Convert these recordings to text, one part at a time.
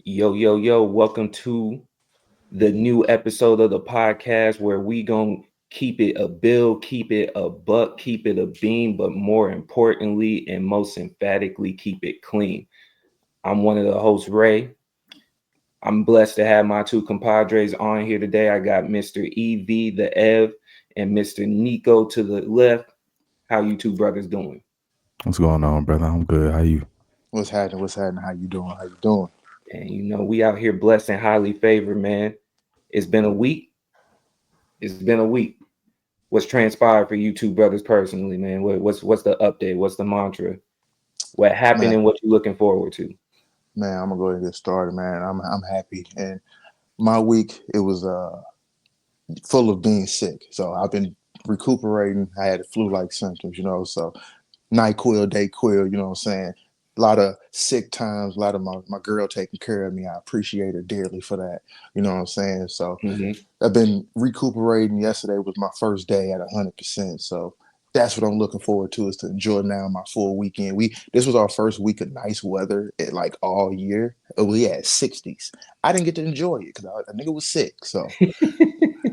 Yo, yo, yo, welcome to the new episode of the podcast where we gonna keep it a bill, keep it a buck, keep it a beam, but more importantly and most emphatically, keep it clean. I'm one of the hosts, Ray. I'm blessed to have my two compadres on here today. I got Mr. EV, the Ev, and Mr. Nico to the left. How you two brothers doing? What's going on, brother? I'm good. How you? What's happening? What's happening? How you doing? How you doing? And we out here blessed and highly favored, man. It's been a week. It's been a week. What's transpired for you two brothers personally, man? What's the update? What's the mantra? What happened Man, and what you looking forward to? man, I'm gonna go ahead and get started, man. I'm happy. And my week it was full of being sick. So I've been recuperating. I had flu-like symptoms, so NyQuil, DayQuil, you know what I'm saying? A lot of sick times, a lot of my girl taking care of me. I appreciate her dearly for that. You know what I'm saying? So Mm-hmm. I've been recuperating. Yesterday was my first day at 100%. So that's what I'm looking forward to, is to enjoy now my full weekend. This was our first week of nice weather at like all year. We had 60s. I didn't get to enjoy it because I nigga was sick. So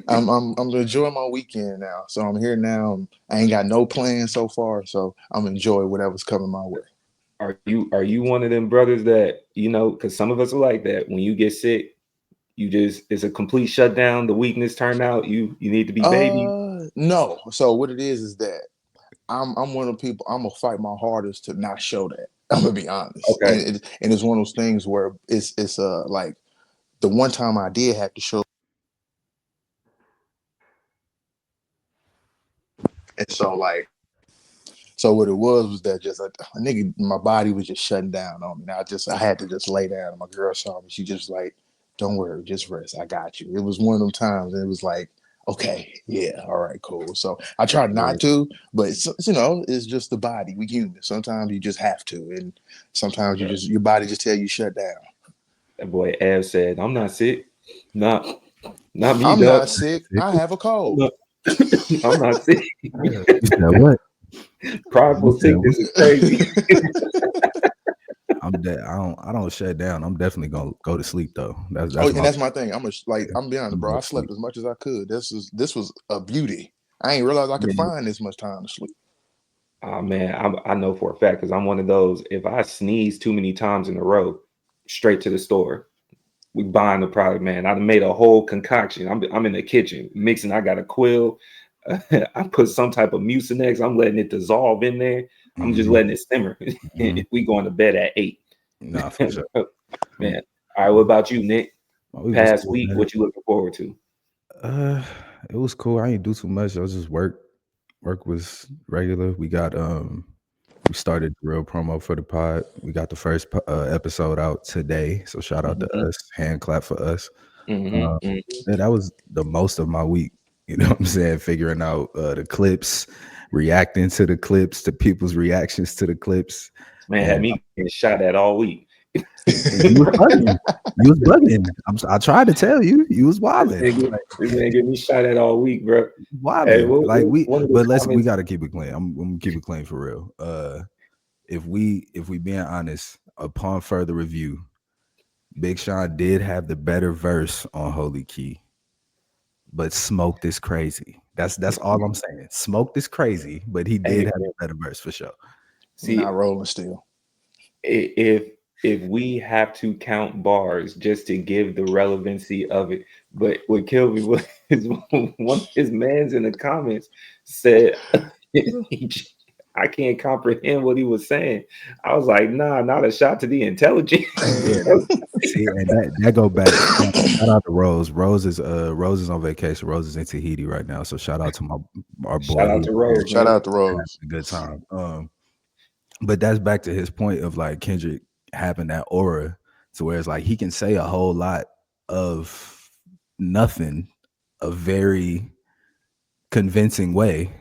I'm enjoying my weekend now. So I'm here now. I ain't got no plans so far. So I'm enjoying whatever's coming my way. Are you one of them brothers that because some of us are like that. When you get sick, you just it's a complete shutdown. The weakness turned out. You need to be baby. No. So what it is that I'm one of the people. I'm gonna fight my hardest to not show that. I'm gonna be honest, Okay. and it's one of those things where it's like the one time I did have to show, and so what it was that just a nigga, my body was just shutting down on me. And I had to just lay down. And my girl saw me. She just like, don't worry, just rest. I got you. It was one of them times, and it was like, okay, yeah, all right, cool. So I tried not to, but it's just the body. We human. Sometimes you just have to, and sometimes your body just tell you shut down. That boy Ev said, "I'm not sick. Not me, I'm dog. not sick. I have a cold. I'm not sick. You said what? Prideful You said what? sickness is crazy." I'm dead. I don't shut down. I'm definitely gonna go to sleep though. That's Oh, that's and my. that's my thing. I'm being honest, I'm bro. go I to sleep. slept as much as I could. This was a beauty. I ain't realized I could Man, find this much time to sleep. oh man, I know for a fact because I'm one of those. If I sneeze too many times in a row, straight to the store. We buying the product, man. I made a whole concoction. I'm in the kitchen mixing. I got a quill. I put some type of mucinex. I'm letting it dissolve in there. I'm just Hmm. letting it simmer. Hmm. We going to bed at 8. Nah, for sure. Man. All right, what about you, Nick? My week was Past cool, week, man. what you looking forward to? Uh, it was cool. I didn't do too much. I was just work. Work was regular. We started the real promo for the pod. We got the first episode out today. So shout out to Mm-hmm, us. Hand clap for us. mm-hmm, Uh, yeah, that was the most of my week. You know what I'm saying? Figuring out the clips, reacting to the clips, to people's reactions to the clips. Man, had And me getting shot at all week. you was bugging. You was bugging. I tried to tell you, you was wilding. This man get me shot at all week, bro. Hey, Wilding. Like one of the but we comments. gotta keep it clean. I'm gonna keep it clean for real. If we being honest, upon further review, Big Sean did have the better verse on Holy Key, but Smoked is crazy. That's all I'm saying. Smoked is crazy, but he did Hey, have man, the better verse for sure. We're not see, rolling still. if we have to count bars just to give the relevancy of it, but what killed me was one of his mans in the comments said, "I can't comprehend what he was saying." I was like, "Nah, not a shot to the intelligence." Yeah. See, and that go back. Shout out to Rose. Rose is on vacation. Rose is in Tahiti right now. So shout out to our Shout boy out who's to here Rose, Shout man. out to Rose. having a good time. But that's back to his point of like Kendrick having that aura to where it's like he can say a whole lot of nothing a very convincing way,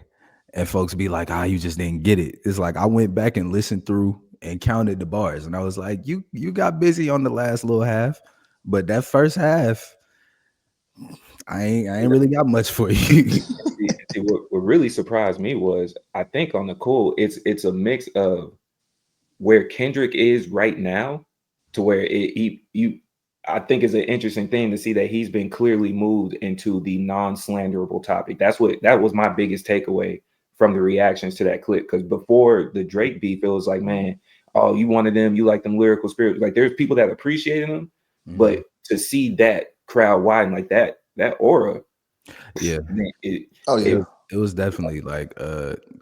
and folks be like, you just didn't get it. It's like I went back and listened through and counted the bars, and I was like, you got busy on the last little half, but that first half, I ain't really got much for you. See, what really surprised me was I think on the cool, it's a mix of where Kendrick is right now to where he you I think it's an interesting thing to see that he's been clearly moved into the non-slanderable topic. That was my biggest takeaway from the reactions to that clip. Because before the Drake beef, it was like, man, oh, you wanted them, you like them lyrical spirits. Like there's people that appreciated them, but to see that crowd widen like that aura, yeah, man, it was definitely like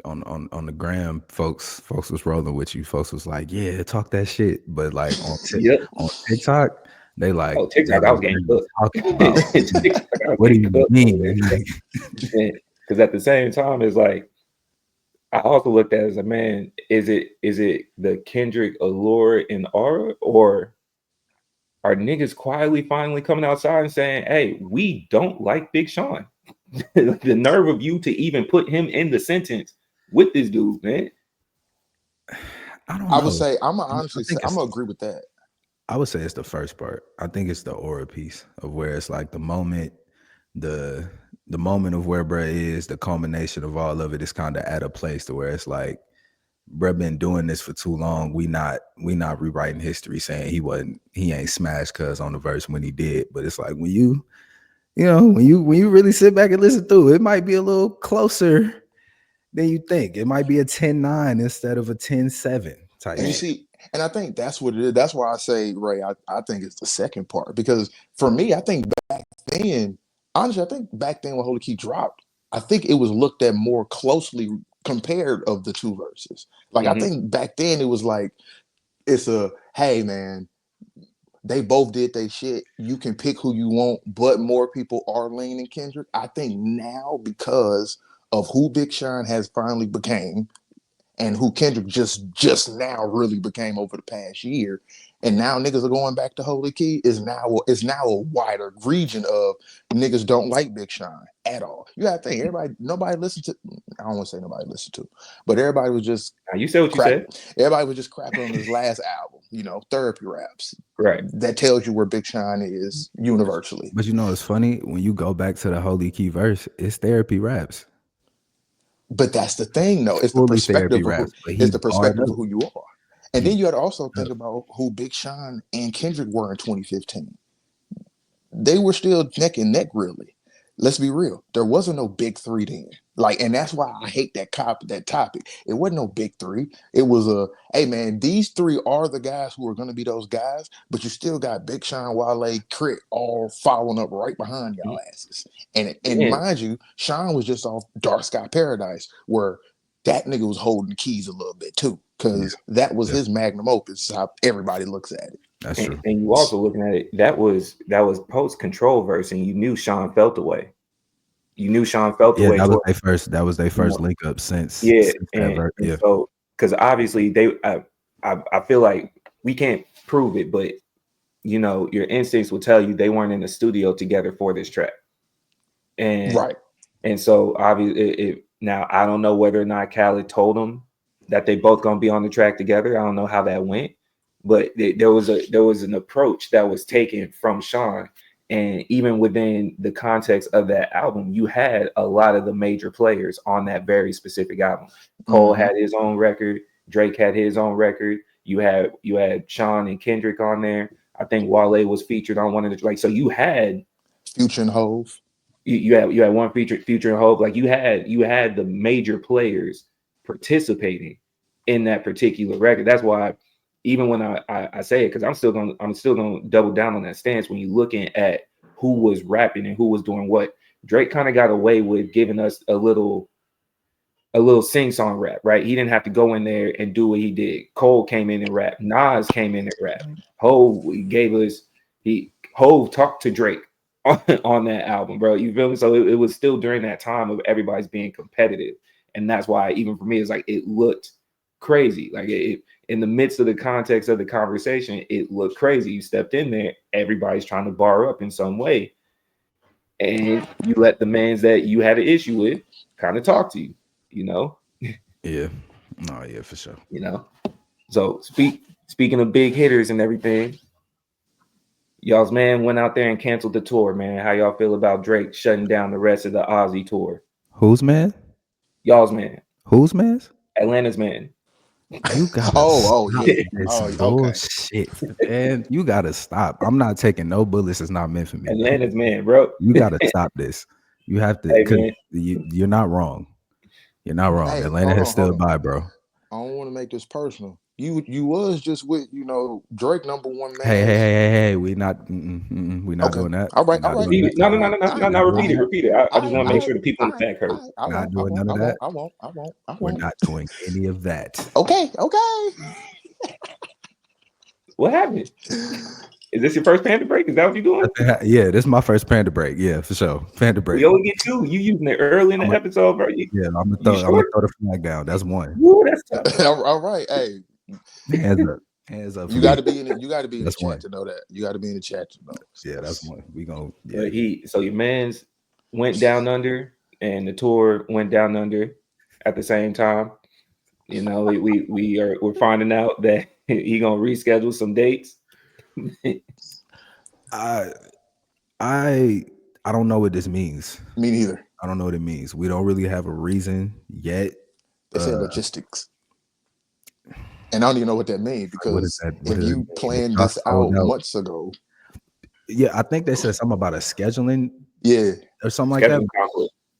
on the gram, folks was rolling with you. Folks was like, yeah, talk that shit. But like on TikTok, they like, TikTok, I was getting cooked. What do you mean? Because at the same time, it's like I also looked at it as a man. Is it the Kendrick allure and aura, or are niggas quietly finally coming outside and saying, "Hey, we don't like Big Sean"? The nerve of you to even put him in the sentence with this dude, man. I don't know. I would say I'm gonna agree with that. I would say it's the first part. I think it's the aura piece of where it's like the moment of where bruh is, the culmination of all of it is kind of at a place to where it's like, bruh been doing this for too long. We not rewriting history saying he ain't smashed cuz on the verse when he did. But it's like when you really sit back and listen through, it might be a little closer than you think. It might be a 10-9 instead of a 10-7 type. And you see, and I think that's what it is. That's why I say, Ray, I think it's the second part. Because for me, I think back then, honestly, I think back then when Holy Key dropped, I think it was looked at more closely compared of the two verses. Like I think back then it was like, it's a, hey man, they both did their shit. You can pick who you want, but more people are leaning Kendrick. I think now, because of who Big Sean has finally became, and who Kendrick just now really became over the past year, and now niggas are going back to Holy Key, is now a wider region of niggas don't like Big Sean at all. You gotta think, nobody listened to, I don't want to say nobody listened to, but everybody was just, you said what you said. Everybody was just crapping on his last album, therapy raps. Right. That tells you where Big Sean is universally. But it's funny, when you go back to the Holy Key verse, it's therapy raps. But that's the thing, though. It's the perspective of who you are. And then you got to also think about who Big Sean and Kendrick were in 2015. They were still neck and neck, really. Let's be real. There wasn't no big three then. And that's why I hate that topic. It wasn't no big three. It was hey man, these three are the guys who are going to be those guys, but you still got Big Sean, Wale, Crit all following up right behind y'all asses. And mind you, Sean was just off Dark Sky Paradise, where that nigga was holding the keys a little bit too, because that was his magnum opus, how everybody looks at it. That's true. And you also looking at it, that was post Control verse, and you knew Sean felt the way. You knew Sean felt the way. That was their first link up since. So because obviously I feel like we can't prove it, but your instincts will tell you they weren't in the studio together for this track. And right. And so obviously now I don't know whether or not Khaled told them that they both gonna be on the track together. I don't know how that went. But there was an approach that was taken from Sean, and even within the context of that album, you had a lot of the major players on that very specific album. Cole had his own record, Drake had his own record. You had Sean and Kendrick on there. I think Wale was featured on one of the so you had Future and Hove. You had one Future and Hove. Like you had the major players participating in that particular record. That's why. Even when I say it, because I'm still gonna double down on that stance. When you're looking at who was rapping and who was doing what, Drake kind of got away with giving us a little sing-song rap, right? He didn't have to go in there and do what he did. Cole came in and rap. Nas came in and rap. Hove talked to Drake on that album, bro. You feel me? So it was still during that time of everybody's being competitive, and that's why even for me, it's like it looked crazy. Like it in the midst of the context of the conversation, it looked crazy. You stepped in there, everybody's trying to bar up in some way, and you let the mans that you had an issue with kind of talk to you, Yeah. No, yeah, for sure. So speaking of big hitters and everything, y'all's man went out there and canceled the tour, man. How y'all feel about Drake shutting down the rest of the Aussie tour? Whose man? Y'all's man. Whose man's? Atlanta's man. You gotta Oh, stop yeah. this Oh, okay. bullshit, man. You gotta stop. I'm not taking no bullets. It's not meant for me. Atlanta's man, bro. You gotta stop this. You have to, Hey, because man. you're not wrong. You're not wrong. Hey, Atlanta has stood by, bro. I don't want to make this personal. You was just with, Drake #1 Hey, we not Okay. doing that. All right. We're not doing Repeat it. that. No. We're not doing Repeat it. that. Repeat it. I just want to make sure the people in the back heard. I Not won't. doing none of that. I won't. We're not doing any of that. Okay. What happened? Is this your first Panda break? Is that what you're doing? Yeah, this is my first Panda break. Yeah, for sure. Panda break. We only get 2. You using it early in the episode, bro. I'm gonna throw the flag down. That's 1. Woo, that's tough. All right. Hey, hands up. you got to be in it. You got to be in the That's chat 1. to know that. You got to be in the chat to know. Yeah, that's 1. We gonna. But so your man's went down under, and the tour went down under at the same time. We're finding out that he gonna reschedule some dates. I don't know what this means. Me neither. I don't know what it means. We don't really have a reason yet. They say logistics. And I don't even know what that means, because if you planned this out months ago. Yeah, I think they said something about a scheduling. Yeah. Or something like that.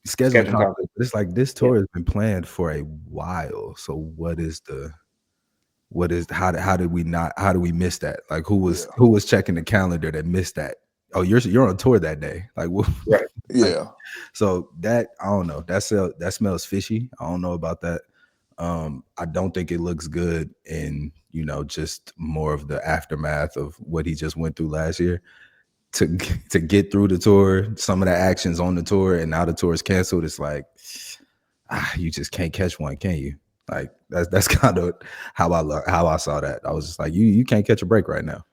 Scheduling conflict. It's like this tour has been planned for a while. So how did we miss that? Like who was checking the calendar that missed that? Oh, you're on tour that day. Like what? Right. Yeah. So that, I don't know. That smells fishy. I don't know about that. I don't think it looks good in, just more of the aftermath of what he just went through last year to get through the tour, some of the actions on the tour, and now the tour is canceled. It's like, you just can't catch one, can you? Like that's kind of how I saw that. I was just like, you can't catch a break right now.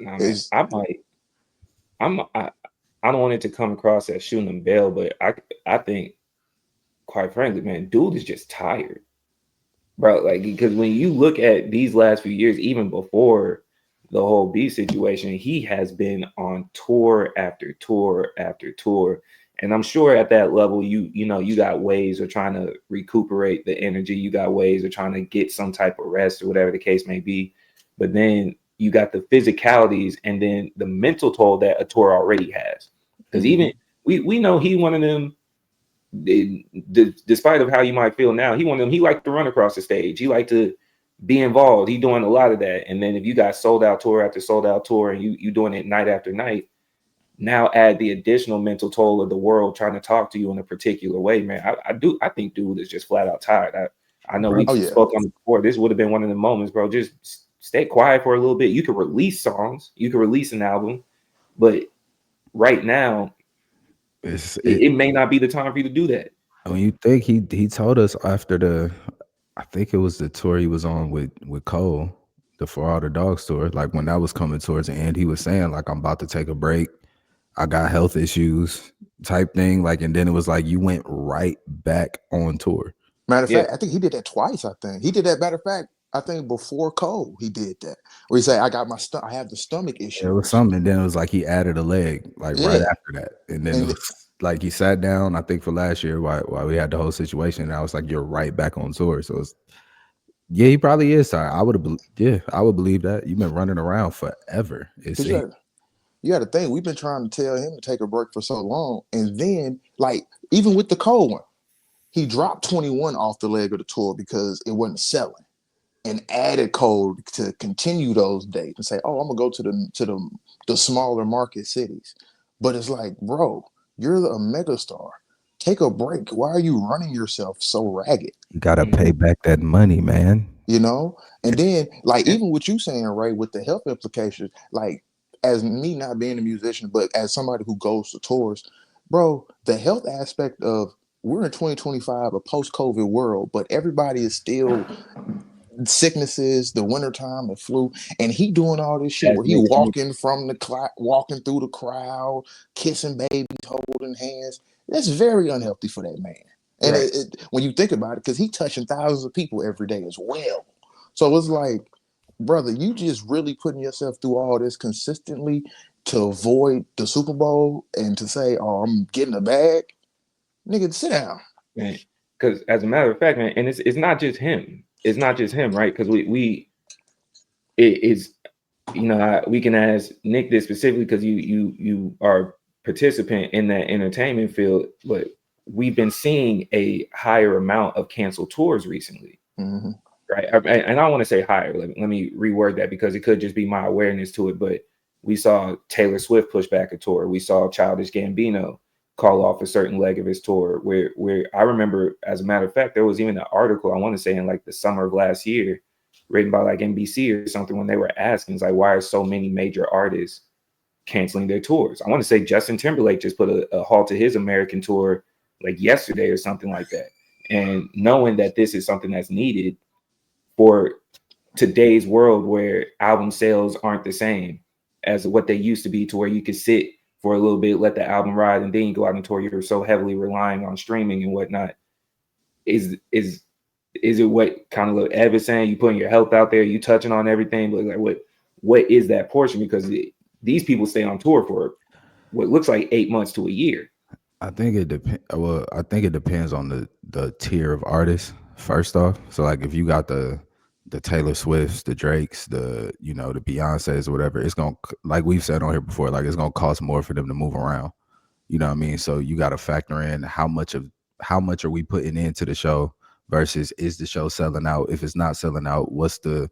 I don't want it to come across as shooting him bail, but I think, quite frankly, man, dude is just tired, bro. Like, because when you look at these last few years, even before the whole B situation, he has been on tour after tour after tour. And I'm sure at that level, you got ways of trying to recuperate the energy. You got ways of trying to get some type of rest or whatever the case may be. But then you got the physicalities and then the mental toll that a tour already has. Because even we know he one of them, despite of how you might feel now, he one of them, he liked to run across the stage. He liked to be involved. He doing a lot of that. And then if you got sold out tour after sold out tour and you doing it night after night, now add the additional mental toll of the world trying to talk to you in a particular way, man. I think dude is just flat out tired. I know we spoke on it before. This would have been one of the moments, bro. Just stay quiet for a little bit. You could release songs, you could release an album, but right now, it may not be the time for you to do that. When you think he told us after I think it was the tour he was on with Cole, the For All the Dogs tour, like when that was coming towards the end, he was saying like, I'm about to take a break. I got health issues type thing. Like, and then it was like, you went right back on tour. Matter of fact, I think he did that twice. I think he did that. Matter of fact, I think before Cole, he did that. Where he said, I have the stomach issue. It was something. And then it was like, he added a leg, like right after that. And then it was like, he sat down, I think for last year while we had the whole situation. And I was like, you're right back on tour. So it's, yeah, he probably is tired. I would believe that. You've been running around forever. You got to think, we've been trying to tell him to take a break for so long. And then, like, even with the Cole one, he dropped 21 off the leg of the tour because it wasn't selling, and added Cole to continue those dates and say, oh, I'm going to go to the smaller market cities. But it's like, bro, you're a megastar. Take a break. Why are you running yourself so ragged? You got to pay back that money, man. And then, like, even what you saying, Ray, with the health implications, like, as me not being a musician, but as somebody who goes to tours, bro, the health aspect of, we're in 2025, a post-COVID world, but everybody is still sicknesses, the wintertime, the flu, and he doing all this shit where he walking walking through the crowd, kissing babies, holding hands. That's very unhealthy for that man. And when you think about it, because he touching thousands of people every day as well. So it's like, brother, you just really putting yourself through all this consistently to avoid the Super Bowl and to say, oh, I'm getting a bag. Nigga, sit down. Man, because as a matter of fact, man, and it's not just him. it's not just him, right? Because it is, we can ask Nick this specifically because you are participant in that entertainment field, but we've been seeing a higher amount of canceled tours recently. Mm-hmm. Right. And I don't want to say higher. Let me reword that because it could just be my awareness to it. But we saw Taylor Swift push back a tour. We saw Childish Gambino call off a certain leg of his tour. Where I remember, as a matter of fact, there was even an article, I want to say in like the summer of last year, written by like NBC or something, when they were asking, like, why are so many major artists canceling their tours? I want to say Justin Timberlake just put a halt to his American tour like yesterday or something like that. And knowing that this is something that's needed for today's world where album sales aren't the same as what they used to be, to where you could sit for a little bit, let the album ride, and then you go out and tour. You're so heavily relying on streaming and whatnot. Is it what kind of Ev is saying? You putting your health out there, you touching on everything, but like what is that portion? Because these people stay on tour for what looks like 8 months to a year. I think it depends. Well, I think it depends on the tier of artists. First off, so like if you got the Taylor Swifts, the Drakes, the Beyonces or whatever, it's gonna, like we've said on here before, like it's gonna cost more for them to move around. You know what I mean? So you got to factor in how much are we putting into the show versus is the show selling out? If it's not selling out, what's the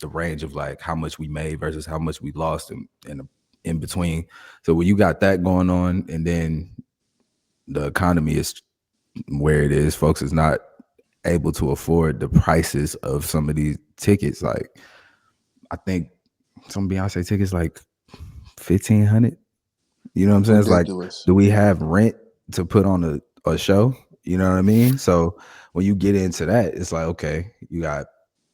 range of like how much we made versus how much we lost in between. So when you got that going on, and then the economy is where it is, folks is not able to afford the prices of some of these tickets. Like I think some Beyonce tickets like $1,500. You know what I'm saying? It's like, do we have rent to put on a show? You know what I mean? So when you get into that, it's like, okay, you got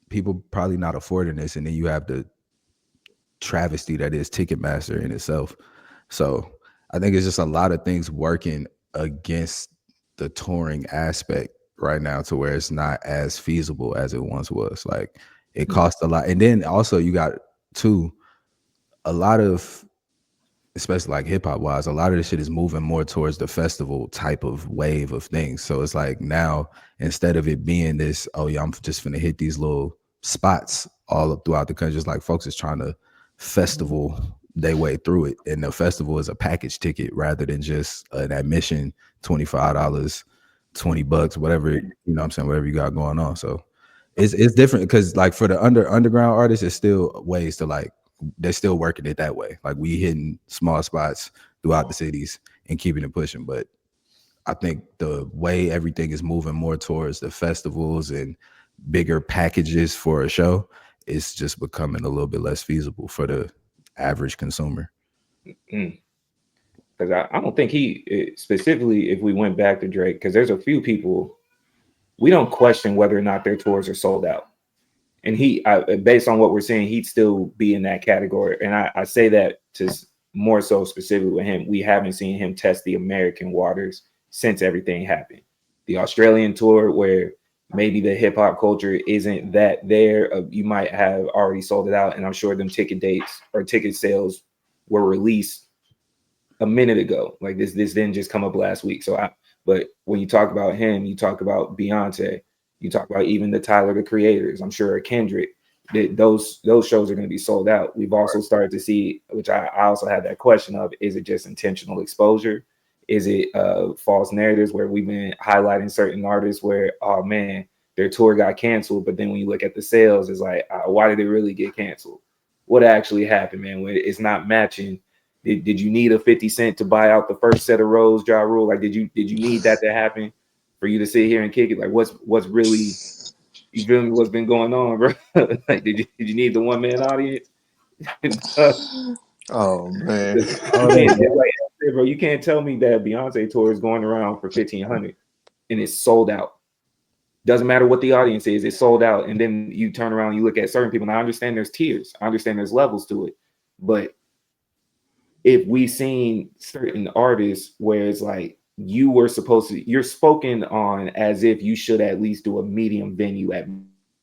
people probably not affording this, and then you have the travesty that is Ticketmaster in itself. So I think it's just a lot of things working against the touring aspect right now, to where it's not as feasible as it once was. Like it costs a lot. And then also you got a lot of, especially like hip hop wise, a lot of this shit is moving more towards the festival type of wave of things. So it's like now, instead of it being this, oh yeah, I'm just finna hit these little spots all up throughout the country, it's like folks is trying to festival their way through it. And the festival is a package ticket rather than just an admission, $25, $20, whatever, you know what I'm saying, whatever you got going on. So it's different because like for the underground artists, it's still ways to like, they're still working it that way. Like we hitting small spots throughout the cities and keeping it pushing. But I think the way everything is moving more towards the festivals and bigger packages for a show, it's just becoming a little bit less feasible for the average consumer. Because I don't think specifically, if we went back to Drake, because there's a few people, we don't question whether or not their tours are sold out. And based on what we're seeing, he'd still be in that category. And I say that to more so specifically with him. We haven't seen him test the American waters since everything happened. The Australian tour, where maybe the hip hop culture isn't that there, you might have already sold it out. And I'm sure them ticket dates or ticket sales were released a minute ago. Like this didn't just come up last week. But when you talk about him, you talk about Beyonce, you talk about even the Tyler, the Creators, I'm sure Kendrick, those shows are going to be sold out. We've also started to see, which I also had that question of, is it just intentional exposure? Is it false narratives where we've been highlighting certain artists where, oh man, their tour got canceled, but then when you look at the sales, it's like, why did it really get canceled? What actually happened, man? When it's not matching. Did you need a 50 Cent to buy out the first set of rows, Ja Rule? Like, did you need that to happen for you to sit here and kick it? Like, what's really, you feel me? What's been going on, bro? Like, did you need the 1-man audience? Oh man, bro, you can't tell me that Beyonce tour is going around for $1,500 and it's sold out. Doesn't matter what the audience is, it's sold out. And then you turn around and you look at certain people. And I understand there's tiers, I understand there's levels to it, but if we've seen certain artists where it's like you're spoken on as if you should at least do a medium venue at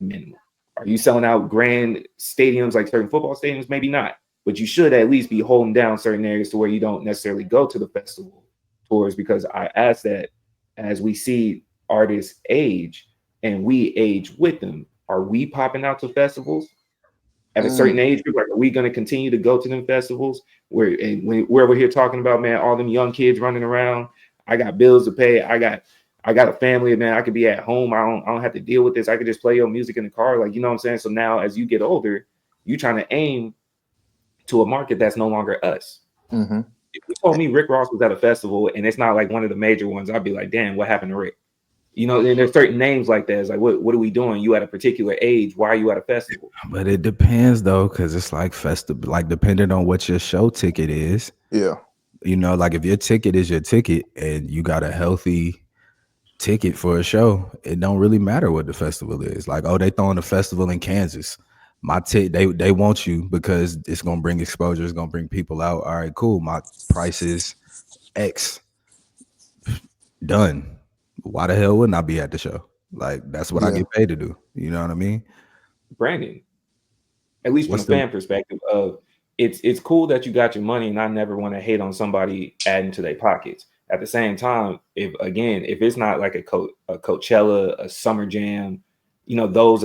minimum. Are you selling out grand stadiums like certain football stadiums? Maybe not, but you should at least be holding down certain areas to where you don't necessarily go to the festival tours. Because I ask that as we see artists age and we age with them, are we popping out to festivals at a certain age group? Like, are we going to continue to go to them festivals where we're here talking about, man, all them young kids running around? I got bills to pay. I got a family, man. I could be at home. I don't have to deal with this. I could just play your music in the car. Like, you know what I'm saying? So now as you get older, you trying to aim to a market that's no longer us. Mm-hmm. If you told me Rick Ross was at a festival and it's not like one of the major ones, I'd be like, damn, what happened to Rick? You know, and there's certain names like that. It's like, what are we doing? You at a particular age? Why are you at a festival? But it depends though, because it's like festival, like depending on what your show ticket is. Yeah. You know, like if your ticket is your ticket and you got a healthy ticket for a show, it don't really matter what the festival is. Like, oh, they throwing a festival in Kansas. They want you because it's gonna bring exposure, it's gonna bring people out. All right, cool. My price is X. Done. Why the hell wouldn't I be at the show? Like, that's what I get paid to do. You know what I mean? Branding, at least from the fan perspective of it's cool that you got your money, and I never want to hate on somebody adding to their pockets. At the same time, if it's not like a Coachella, a Summer Jam, you know, those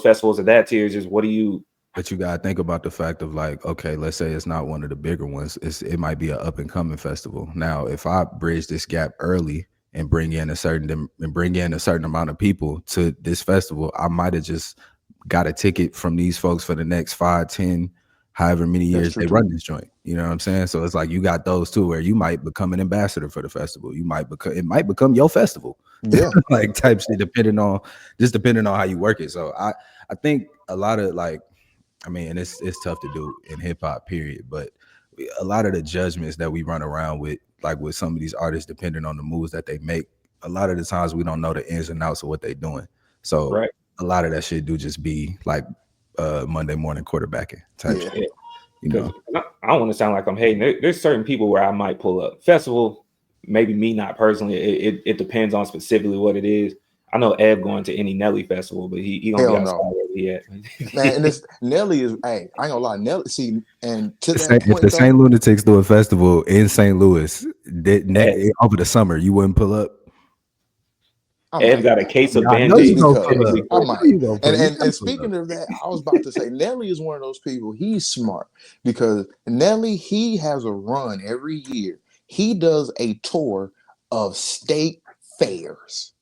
festivals of that tier, just what do you? But you gotta think about the fact of like, okay, let's say it's not one of the bigger ones. It might be an up and coming festival. Now, if I bridge this gap early and bring in a certain amount of people to this festival, I might have just got a ticket from these folks for the next 5, 10, however many years they run this joint. You know what I'm saying? So it's like you got those too, where you might become an ambassador for the festival. It might become your festival. Yeah. Like type shit, depending on how you work it. So I think a lot of like, I mean, it's tough to do in hip hop, period. But a lot of the judgments that we run around with, like with some of these artists, depending on the moves that they make, a lot of the times we don't know the ins and outs of what they're doing. So a lot of that shit do just be like Monday morning quarterbacking type shit. You know, I don't want to sound like I'm hating. There's certain people where I might pull up. Festival, maybe me not personally. It depends on specifically what it is. I know Ed going to any Nelly festival, but he gonna be outside where he at. Man, and this Nelly is, hey, I ain't gonna lie, Nelly. See, and to that point, if the St. Lunatics do a festival in St. Louis over the summer, you wouldn't pull up. Ed's got a case of Band-Aids. I might. And speaking of that, I was about to say Nelly is one of those people. He's smart because Nelly, he has a run every year. He does a tour of state fairs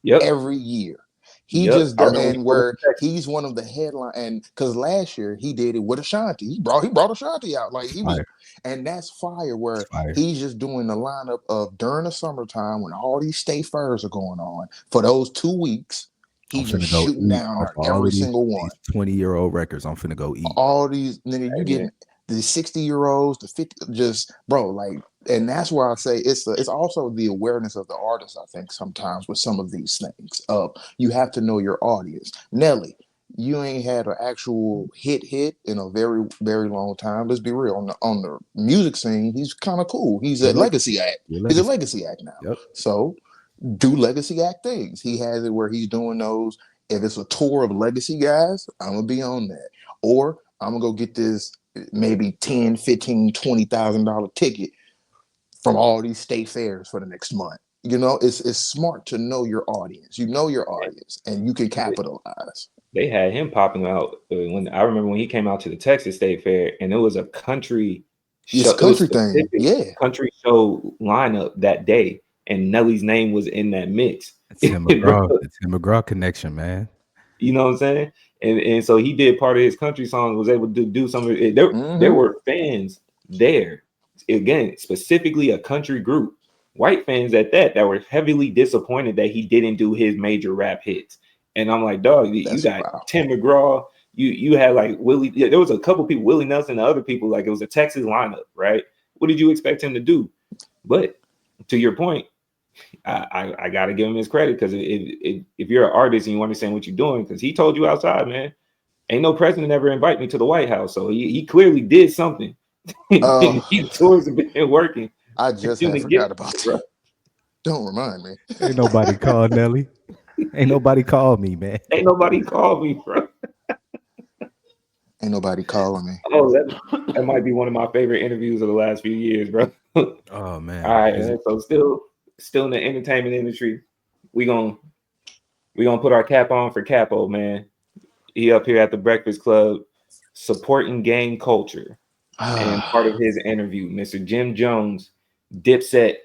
every year. He just does, and where he's one of the headline, and because last year he did it with Ashanti. He brought Ashanti out, like he was, and that's fire. Where he's just doing the lineup of during the summertime when all these state fairs are going on for those 2 weeks. He's just shooting down every single one. 20-year-old records. I'm finna go eat all these. Nigga, you get the 60-year-olds, the 50, just bro, like, and that's why I say it's also the awareness of the artist. I think sometimes with some of these things, you have to know your audience. Nelly, you ain't had an actual hit in a very, very long time. Let's be real. On the music scene, he's kind of cool. He's a legacy act. He's a legacy act now. So do legacy act things. He has it where he's doing those. If it's a tour of legacy guys, I'm gonna be on that. Or I'm gonna go get this maybe $10,000, $15,000, $20,000 ticket from all these state fairs for the next month. You know, it's smart to know your audience. You know your audience, and you can capitalize. They had him popping out when I remember when he came out to the Texas State Fair, and it was a country show, country thing, country show lineup that day, and Nelly's name was in that mix. It's Tim McGraw, the Tim McGraw connection, man. You know what I'm saying? And so he did part of his country song, was able to do some of it. There were fans there, again, specifically a country group, white fans at that were heavily disappointed that he didn't do his major rap hits. And I'm like, dog, you got Tim McGraw, you had like Willie, there was a couple people, Willie Nelson and other people, like it was a Texas lineup, right? What did you expect him to do? But to your point, I gotta give him his credit, because if you're an artist and you understand what you're doing, because he told you outside, man, ain't no president ever invite me to the White House, so he clearly did something. He tours have been working. I just forgot about that. Don't remind me. Ain't nobody called Nelly. Ain't nobody called me, man. Ain't nobody called me, bro. Ain't nobody calling me. Oh, that might be one of my favorite interviews of the last few years, bro. Oh man. All right, man. So still in the entertainment industry, we gonna put our cap on for Capo, man. He up here at the Breakfast Club supporting gang culture. And part of his interview, Mr. Jim Jones, Dipset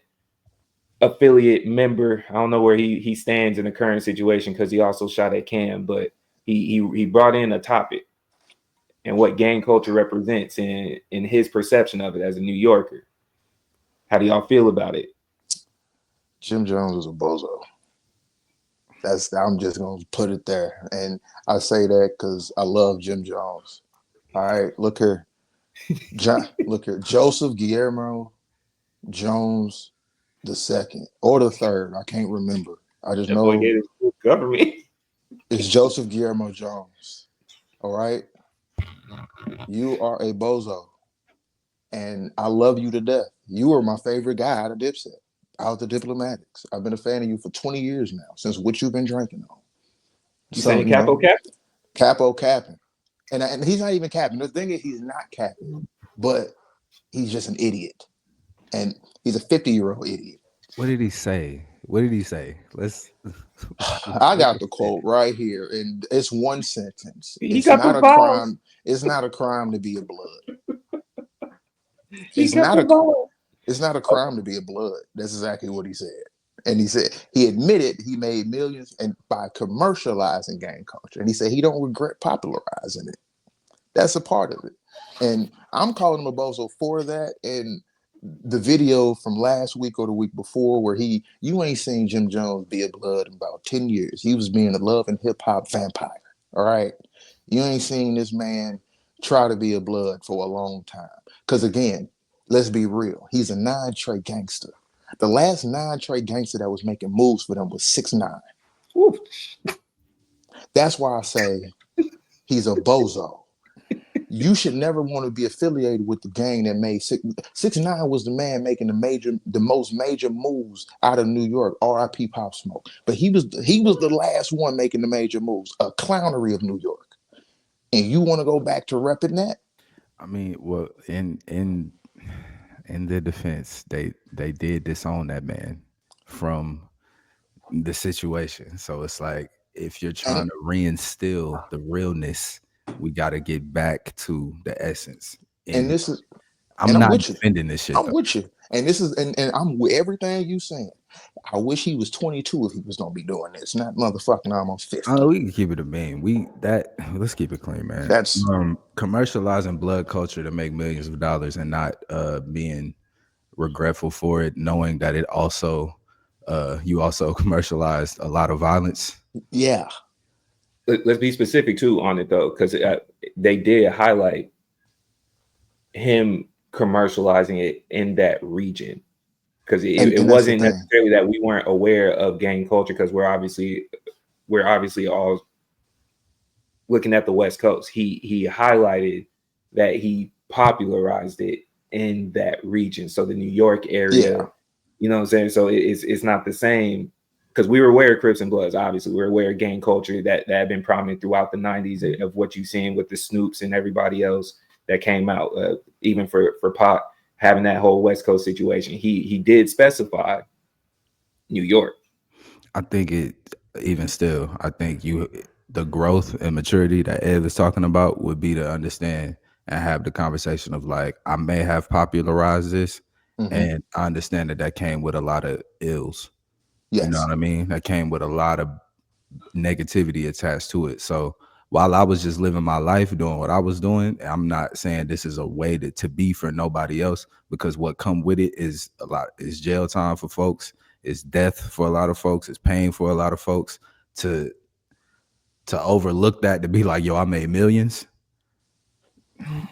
affiliate member. I don't know where he stands in the current situation because he also shot at Cam, but he brought in a topic and what gang culture represents in his perception of it as a New Yorker. How do y'all feel about it? Jim Jones is a bozo. I'm just gonna put it there, and I say that because I love Jim Jones. All right, look here, look here, Joseph Guillermo Jones the second or the third. I can't remember. I just know government. It's Joseph Guillermo Jones. All right, you are a bozo, and I love you to death. You are my favorite guy out of Dipset. Out the Diplomatics. I've been a fan of you for 20 years now, since what you've been drinking on. You saying Capo Cappin? Capo Cappin. And he's not even capping. The thing is, he's not capping, but he's just an idiot. And he's a 50-year-old idiot. What did he say? Let's I got the quote right here, and it's one sentence. It's not a crime. It's not a crime to be a blood. It's not a crime to be a blood. That's exactly what he said. And he said he admitted he made millions and by commercializing gang culture. And he said he don't regret popularizing it. That's a part of it. And I'm calling him a bozo for that. And the video from last week or the week before where you ain't seen Jim Jones be a blood in about 10 years. He was being a love and hip hop vampire. All right. You ain't seen this man try to be a blood for a long time. Because again, let's be real. He's a 9-tray gangster. The last 9-tray gangster that was making moves for them was 6ix9ine. Ooh. That's why I say he's a bozo. You should never want to be affiliated with the gang that made 6ix9ine was the man making the most major moves out of New York. R.I.P. Pop Smoke. But he was the last one making the major moves. A clownery of New York. And you want to go back to repping that? I mean, well, in their defense, they did disown that man from the situation. So it's like, if you're trying to reinstill the realness, we got to get back to the essence. I'm not defending this shit. I'm with you. And this is and I'm with everything you saying. I wish he was 22 if he was gonna be doing this, not motherfucking almost 50. We can keep it a bean. Let's keep it clean, man. That's commercializing blood culture to make millions of dollars and not being regretful for it, knowing that it also you also commercialized a lot of violence. Yeah. Let's be specific too on it though, because they did highlight him commercializing it in that region, because it wasn't necessarily that we weren't aware of gang culture, because we're obviously all looking at the West Coast. He highlighted that he popularized it in that region, so the New York area, you know what I'm saying? So it's not the same, because we were aware of Crips and Bloods. Obviously, we're aware of gang culture that had been prominent throughout the 90s of what you've seen with the Snoops and everybody else that came out, even for Pac having that whole West Coast situation. He did specify New York. I think I think the growth and maturity that Ed was talking about would be to understand and have the conversation of like, I may have popularized this, and I understand that came with a lot of ills. Yes. You know what I mean? That came with a lot of negativity attached to it. So while I was just living my life doing what I was doing, I'm not saying this is a way to be for nobody else, because what come with it is is jail time for folks, it's death for a lot of folks, it's pain for a lot of folks. To overlook that, to be like, yo, I made millions.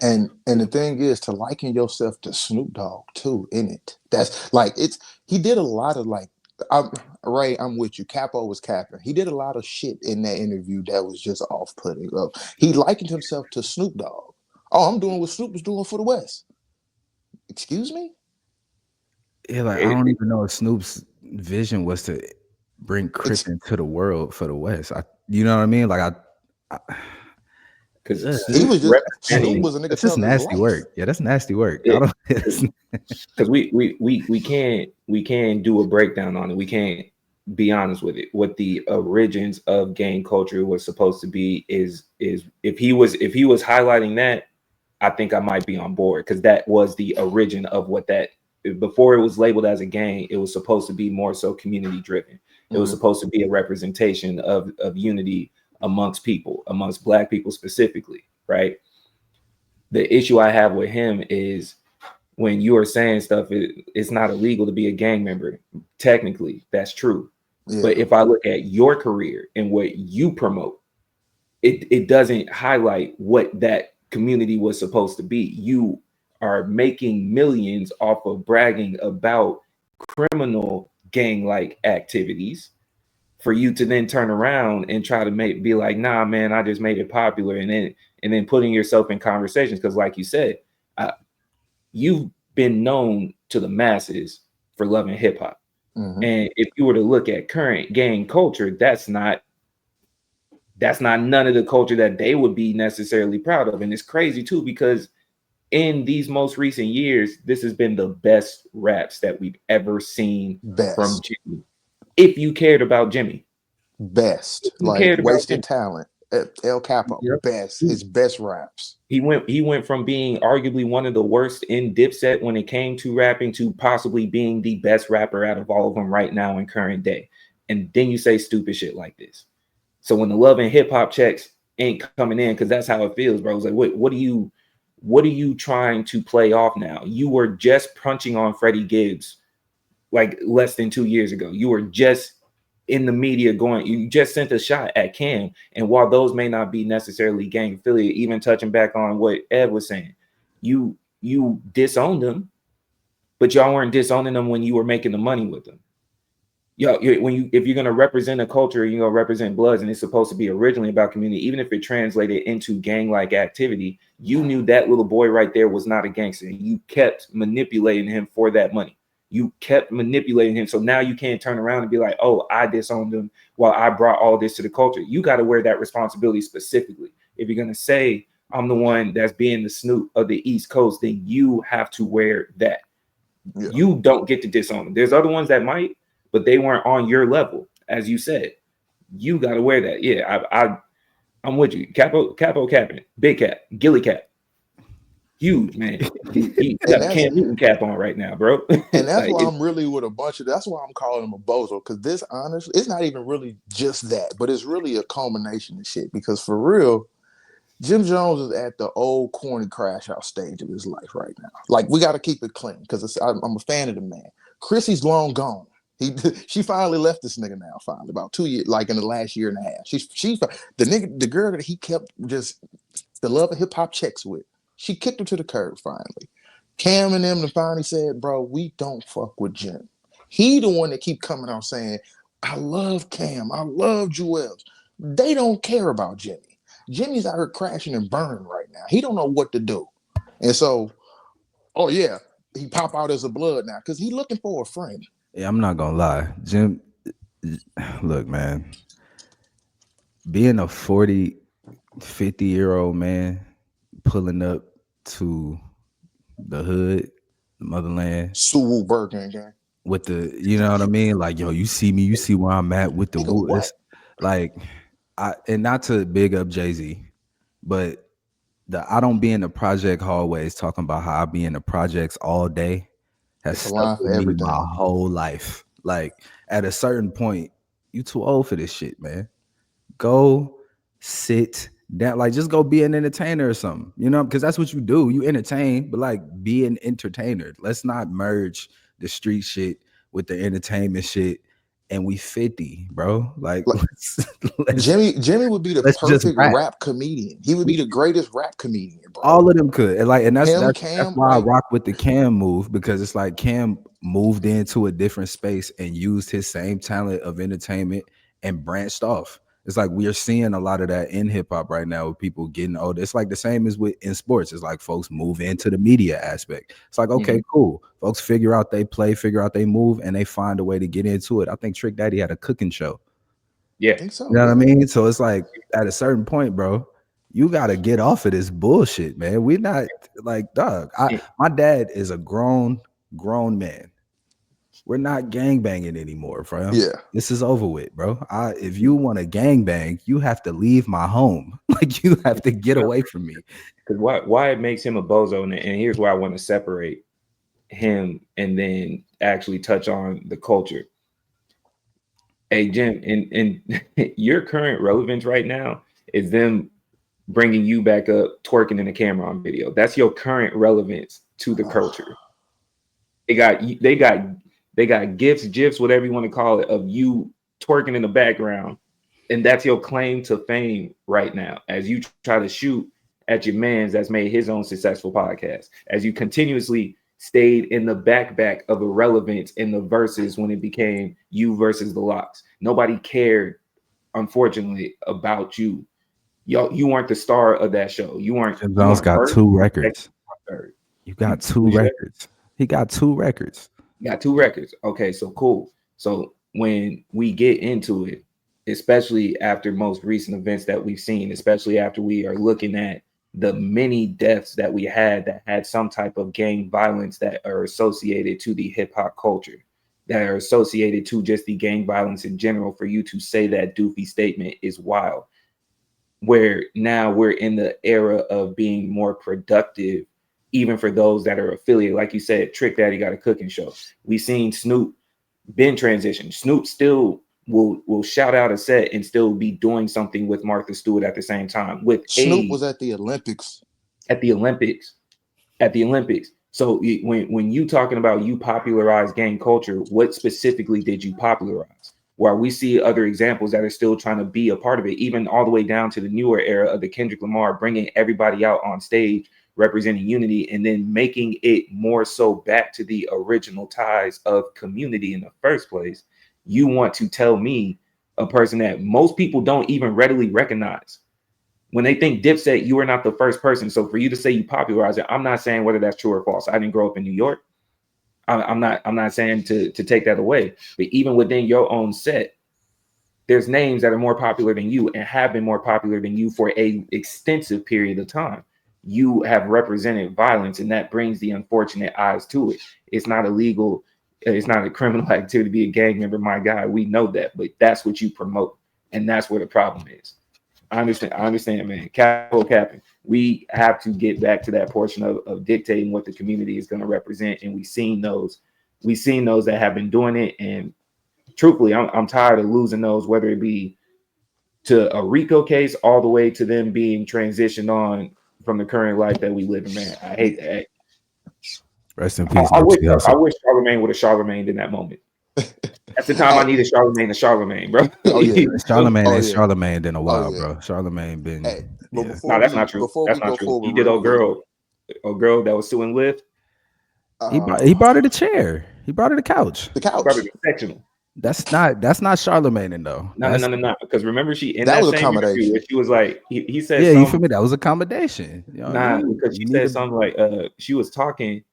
And the thing is, to liken yourself to Snoop Dogg too, in it. That's like, he did a lot of like, I'm with you. Capo was capping. He did a lot of shit in that interview that was just off-putting. He likened himself to Snoop Dogg. Oh, I'm doing what Snoop was doing for the West. Excuse me? Yeah, like, I don't even know if Snoop's vision was to bring Crippin to the world for the West. You know what I mean? Like, because Snoop was a nigga. That's just nasty work. Yeah, that's nasty work. Because we can do a breakdown on it. We can't be honest with it. What the origins of gang culture was supposed to be is if he was highlighting that, I think I might be on board, because that was the origin of what that, before it was labeled as a gang, it was supposed to be more so community driven. It was supposed to be a representation of unity amongst people, amongst Black people specifically, right? The issue I have with him is when you are saying stuff, it's not illegal to be a gang member. Technically, that's true. Yeah. But if I look at your career and what you promote, it doesn't highlight what that community was supposed to be. You are making millions off of bragging about criminal gang-like activities, for you to then turn around and try to be like, nah, man, I just made it popular, and then putting yourself in conversations, because like you said, you've been known to the masses for loving hip hop. And if you were to look at current gang culture, that's not none of the culture that they would be necessarily proud of. And it's crazy too, because in these most recent years, this has been the best raps that we've ever seen from Jimmy. If you cared about Jimmy, like wasted talent. El Capo, his best raps. He went from being arguably one of the worst in Dipset when it came to rapping to possibly being the best rapper out of all of them right now in current day. And then you say stupid shit like this. So when the love and hip hop checks ain't coming in, because that's how it feels, bro. It's like, wait, what are you trying to play off now? You were just punching on Freddie Gibbs like less than 2 years ago. You were just in the media you just sent a shot at Cam. And while those may not be necessarily gang affiliate, even touching back on what Ed was saying, you disowned them, but y'all weren't disowning them when you were making the money with them. If you're going to represent a culture, you're going to represent Bloods, and it's supposed to be originally about community, even if it translated into gang-like activity, you knew that little boy right there was not a gangster. You kept manipulating him for that money. You kept manipulating him. So now you can't turn around and be like, oh, I disowned him while I brought all this to the culture. You got to wear that responsibility specifically. If you're going to say I'm the one that's being the Snoop of the East Coast, then you have to wear that. Yeah. You don't get to disown them. There's other ones that might, but they weren't on your level. As you said, you got to wear that. Yeah, I'm with you. Capo, Cappin, Big Cap, Gilly Cap. Huge, man. He got a Cam Newton cap on right now, bro. And that's like, why I'm really with a bunch of, that's why I'm calling him a bozo, because this, honestly, it's not even really just that, but it's really a culmination of shit. Because for real, Jim Jones is at the old corny crash out stage of his life right now. Like, we got to keep it clean, because I'm a fan of the man. Chrissy's long gone. She finally left this nigga now, finally, about 2 years, like in the last year and a half. She's the girl that he kept just the love of hip hop checks with. She kicked him to the curb finally. Cam and them finally said, bro, we don't fuck with Jim. He the one that keep coming out saying, I love Cam, I love Jewels. They don't care about Jimmy. Jimmy's out here crashing and burning right now. He don't know what to do. And so, oh yeah, he pop out as a blood now because he's looking for a friend. Yeah, I'm not gonna lie. Jim, look, man, being a 40, 50-year-old man pulling up to the hood, the motherland, Suwu Burger gang, with the, you know what I mean? Like, yo, you see me, you see where I'm at with the woo. Like, and not to big up Jay-Z, but I don't be in the project hallways talking about how I be in the projects all day has stuck with me my whole life. Like, at a certain point, you too old for this shit, man. Go sit down, like, just go be an entertainer or something, you know, because that's what you do. You entertain, but like, be an entertainer. Let's not merge the street shit with the entertainment shit. And we 50, bro. Like Jimmy would be the perfect rap comedian. He would be the greatest rap comedian, bro. All of them could. And that's why I rock with the Cam move, because it's like Cam moved into a different space and used his same talent of entertainment and branched off. It's like we are seeing a lot of that in hip hop right now with people getting older. It's like the same as in sports. It's like folks move into the media aspect. It's like, okay, cool. Folks figure out they play, figure out they move, and they find a way to get into it. I think Trick Daddy had a cooking show. Yeah. I think so. You know what I mean? So it's like at a certain point, bro, you got to get off of this bullshit, man. We're not like, dog. My dad is a grown man. We're not gangbanging anymore, bro. Yeah. This is over with, bro. If you want to gangbang, you have to leave my home. Like you have to get away from me. Because why it makes him a bozo, and here's why I want to separate him and then actually touch on the culture. Hey, Jim, and your current relevance right now is them bringing you back up twerking in the camera on video. That's your current relevance to the culture. They got gifs, whatever you want to call it, of you twerking in the background, and that's your claim to fame right now. As you try to shoot at your man's that's made his own successful podcast, as you continuously stayed in the back of irrelevance in the verses when it became you versus the Locks. Nobody cared, unfortunately, about you. You weren't the star of that show. You weren't. Jim Jones got first, 2 records. third. You got 2 records. He got 2 records. Got 2 records. Okay, so cool. So when we get into it, especially after most recent events that we've seen, especially after we are looking at the many deaths that we had that had some type of gang violence that are associated to the hip hop culture, that are associated to just the gang violence in general, for you to say that doofy statement is wild. Where now we're in the era of being more productive, even for those that are affiliated. Like you said, Trick Daddy got a cooking show. We seen Snoop been transition. Snoop still will shout out a set and still be doing something with Martha Stewart at the same time. With Snoop was at the Olympics. At the Olympics. So when you talking about you popularize gang culture, what specifically did you popularize? While we see other examples that are still trying to be a part of it, even all the way down to the newer era of the Kendrick Lamar, bringing everybody out on stage, representing unity, and then making it more so back to the original ties of community in the first place. You want to tell me, a person that most people don't even readily recognize, when they think Dipset, you are not the first person. So for you to say you popularize it, I'm not saying whether that's true or false. I didn't grow up in New York. I'm not saying to take that away, but even within your own set, there's names that are more popular than you and have been more popular than you for a extensive period of time. You have represented violence, and that brings the unfortunate eyes to it. It's not illegal. It's not a criminal activity to be a gang member, my guy. We know that, but that's what you promote, and that's where the problem is. I understand, man. Capo, Cappin. We have to get back to that portion of dictating what the community is going to represent, and we've seen those that have been doing it. And truthfully, I'm tired of losing those, whether it be to a RICO case all the way to them being transitioned on from the current life that we live in. Man, I hate that. Rest in peace. I wish Charlamagne would have Charlamagne in that moment. That's the time I needed Charlamagne to Charlamagne, bro. Oh yeah, Charlamagne ain't Charlamagne in a while, bro. Charlamagne been. Hey, but yeah. No, that's not true. That's not true. He did a girl that was suing Lyft. He brought her the chair. He brought her the couch. The couch. Probably sectional. That's not Charlamagne though. No. Because remember, she in that that was same interview, she was like, he said, yeah, you feel me? That was accommodation. You know nah, because she said something like, she was talking,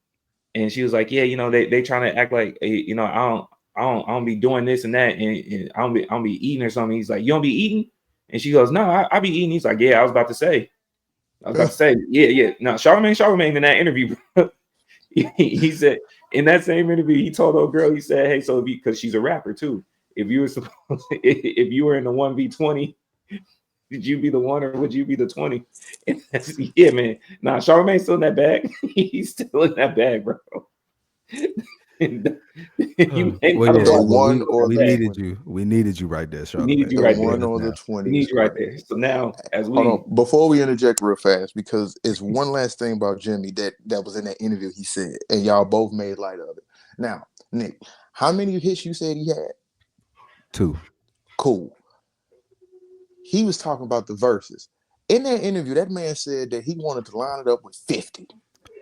and she was like, yeah, they trying to act like, I don't be doing this and that, and I don't be eating or something. He's like, you don't be eating, and she goes, no, I be eating. He's like, yeah, I was about to say, yeah. No, Charlamagne in that interview, bro. He said in that same interview, he told old girl, he said, hey, so because she's a rapper too, if you were in the 1v20, did you be the 1 or would you be the 20? And yeah, man. Nah, Charlamagne's still in that bag. He's still in that bag, bro. We needed you right there, Charlamagne. We needed you right there. 1 or the 20. We need you right there. So now, hold on, before we interject real fast, because it's one last thing about Jimmy that was in that interview he said, and y'all both made light of it. Now, Nick, how many hits you said he had? 2. Cool. He was talking about the verses. In that interview, that man said that he wanted to line it up with 50.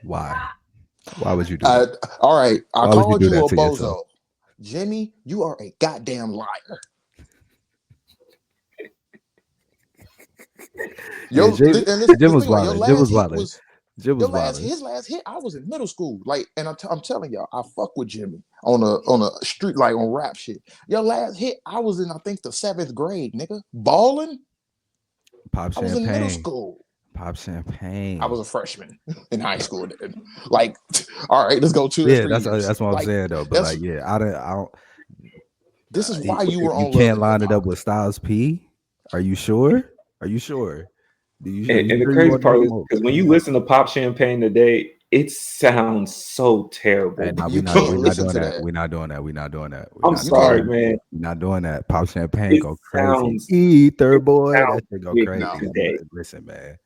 Why? Why would you do that? All right, I called you a bozo. Yourself? Jimmy, you are a goddamn liar. Jim was wilding. His last hit, I was in middle school. Like, and I'm telling y'all, I fuck with Jimmy on a street, like on rap shit. Your last hit, I was in, I think, the 7th grade, nigga. Balling. Pop I was in middle champagne. school. Pop champagne. I was a freshman in high school. Like, all right, let's go 2 or 3 that's years. what I'm Like, saying though. But like, yeah, I don't. this is why you were You on Love can't and line Hip it up Hop. with Styles P. Are you sure? Are you sure? And the crazy part is because when you listen to Pop Champagne today, it sounds so terrible. Hey, nah, You we're can't not listen doing to that. that. We're not doing that. We're not doing that. I'm sorry, can't. man. We're not doing that. Pop champagne It go crazy. sounds Ether boy, sounds that shit go wicked crazy. today. Listen, man.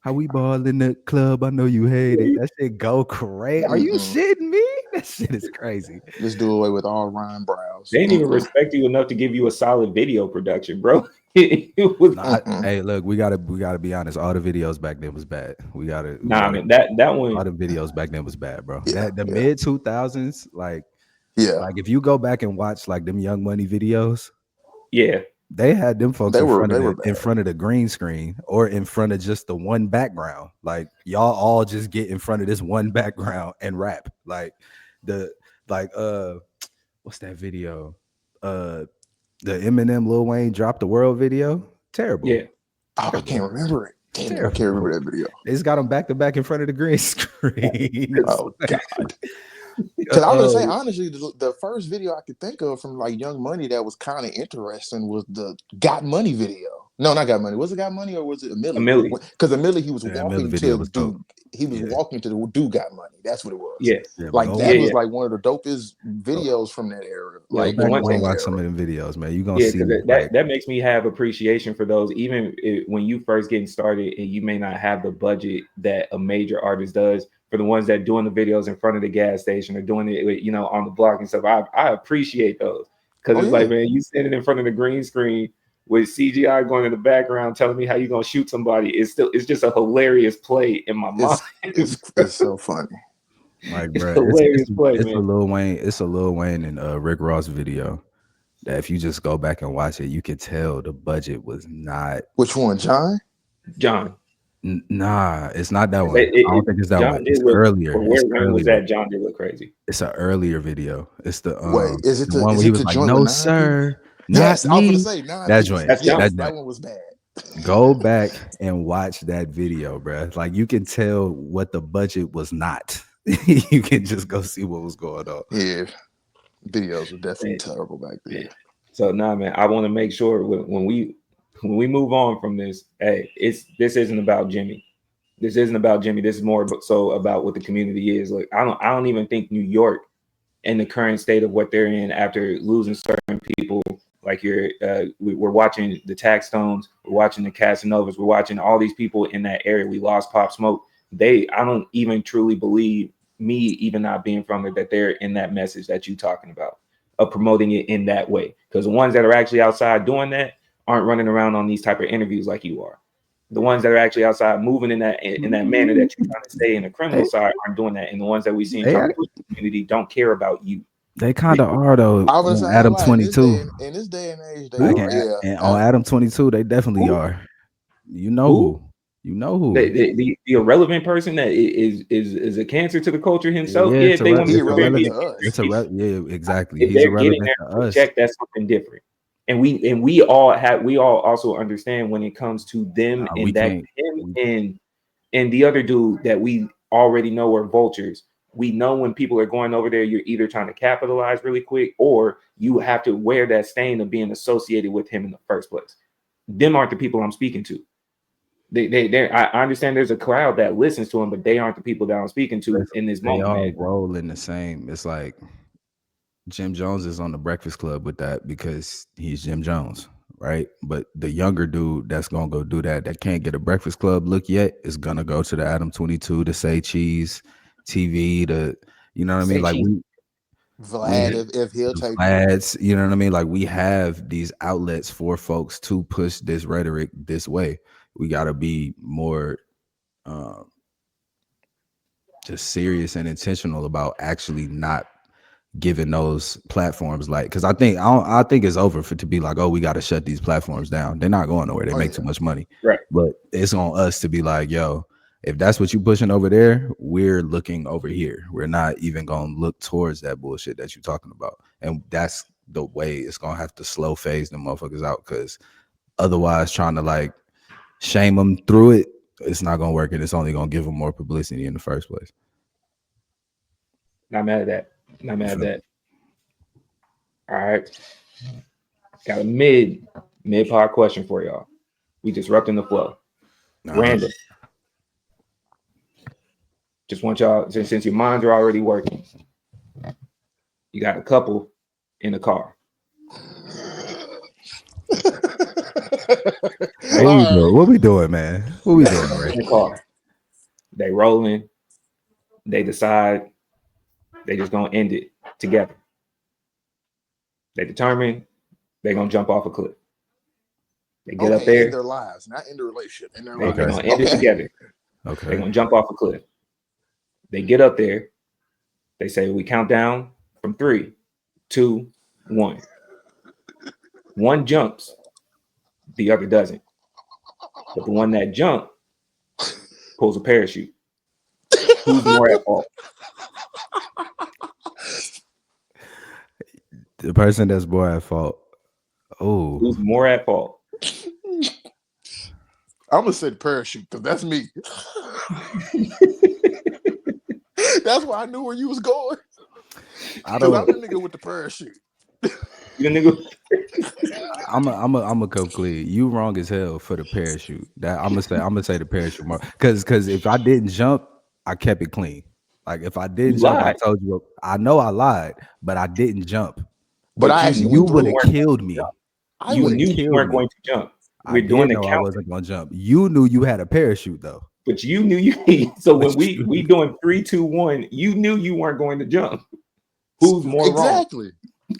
How we ball in the club? I know you hate it. That shit go crazy. Are you shitting me? That shit is crazy. Let's do away with all rhyme brows. They didn't even respect you enough to give you a solid video production, bro. It was Hey, look, we gotta be honest. All the videos back then was bad. man, that one. All the videos back then was bad, bro. Yeah, The mid 2000s, like if you go back and watch like them Young Money videos, Yeah, they had them folks they in were front of the green screen or in front of just the one background. Like y'all all just get in front of this one background and rap. Like what's that video? The Eminem Lil Wayne Drop the World video. Terrible. yeah. Oh, I can't remember it. Damn, I can't remember that video. They just got them back to back in front of the green screen. Oh God. Because I was gonna say honestly, the first video I could think of from like Young Money that was kind of interesting was the Got Money video. No, not Got Money. Was it Got Money or was it Millie? Because Millie, he was walking to do. He was walking to the Do Got Money. That's what it was. Yeah, like that was like one of the dopest videos from that era. Like the one watch some of them videos, man. You gonna see that makes me have appreciation for those. Even when you first getting started and you may not have the budget that a major artist does. For the ones that doing the videos in front of the gas station or doing it, you know, on the block and stuff, I appreciate those because it's like, man, you standing in front of the green screen with CGI going in the background, telling me how you gonna shoot somebody. It's just a hilarious play in my mind. It's so funny. Like, bro, hilarious play, it's man. a Lil Wayne and Rick Ross video that if you just go back and watch it, you can tell the budget was not. Which one, John? Nah, it's not that one. I don't think it's that one. It's earlier. Where was that? John did look crazy. It's an earlier video. It's the wait. Is it the one where he was like, "No, sir, yes." not I was me." gonna say, that one was bad. Go back and watch that video, bro. Like you can tell what the budget was not. You can just go see what was going on. Yeah, videos were definitely terrible back then. So man, I want to make sure when we move on from this, hey, this isn't about Jimmy. This isn't about Jimmy. This is more so about what the community is. Like I don't even think New York in the current state of what they're in after losing certain people, like we're watching the Tax Stones, we're watching the Casanovas, we're watching all these people in that area. We lost Pop Smoke. I don't even truly believe, me even not being from there, that they're in that message that you talking about of promoting it in that way. Because the ones that are actually outside doing that aren't running around on these type of interviews like you are. The ones that are actually outside moving in that manner that you're trying to stay in the criminal side aren't doing that. And the ones that we see in the community don't care about you. They kind of are though. I was on Adam 22. In this day and age, they are. And on Adam 22, they definitely are. You know who? You know who? The irrelevant person that is a cancer to the culture himself. Yeah, if they want to be irrelevant to us. Exactly. If He's they're irrelevant getting there to us. Check, that's something different. And we all also understand when it comes to them and the other dude that we already know are vultures. We know when people are going over there, you're either trying to capitalize really quick or you have to wear that stain of being associated with him in the first place. Them aren't the people I'm speaking to. I understand there's a crowd that listens to him, but they aren't the people that I'm speaking to in this moment. They all roll in the same. It's like Jim Jones is on the Breakfast Club with that because he's Jim Jones, right? But the younger dude that's gonna go do that can't get a Breakfast Club look yet is gonna go to the Adam 22 to Say Cheese TV to, you know what I mean? Like Vlad, if he'll take ads, you know what I mean? Like we have these outlets for folks to push this rhetoric this way. We got to be more just serious and intentional about actually not giving those platforms, like, because I think it's over to be like, oh, we got to shut these platforms down. They're not going nowhere. They make too much money, right? But it's on us to be like, yo, if that's what you pushing over there, we're looking over here. We're not even gonna look towards that bullshit that you're talking about, and that's the way it's gonna have to slow phase the motherfuckers out, because otherwise, trying to like shame them through it it's not gonna work, and it's only gonna give them more publicity in the first place. Not mad at that. Not mad at that. All right. Got a mid-pod question for y'all. We disrupting the flow. Random. Just want y'all, since your minds are already working, you got a couple in the car. What we doing, man? What we doing, right? In the car. They rolling. They decide they just gonna end it together. They determine they're gonna jump off a cliff. They get up there. In their lives, not in the relationship. In their They're gonna end it together. Okay. They're gonna jump off a cliff. They get up there. They say we count down from 3, 2, 1. One jumps, the other doesn't. But the one that jumped pulls a parachute. Who's more at fault? The person that's more at fault. Oh, who's more at fault? I'm gonna say the parachute because that's me. That's why I knew where you was going. I'm the nigga with the parachute. You nigga. I'm a come clean. You wrong as hell for the parachute. That I'm gonna say the parachute more because if I didn't jump, I kept it clean. Like if I didn't jump, I told you. I know I lied, but I didn't jump. But you would have killed me. You knew you weren't going to jump. We're doing the count. I wasn't going to jump. You knew you had a parachute though. But you knew you. So when we doing 3, 2, 1, you knew you weren't going to jump. Who's more exactly?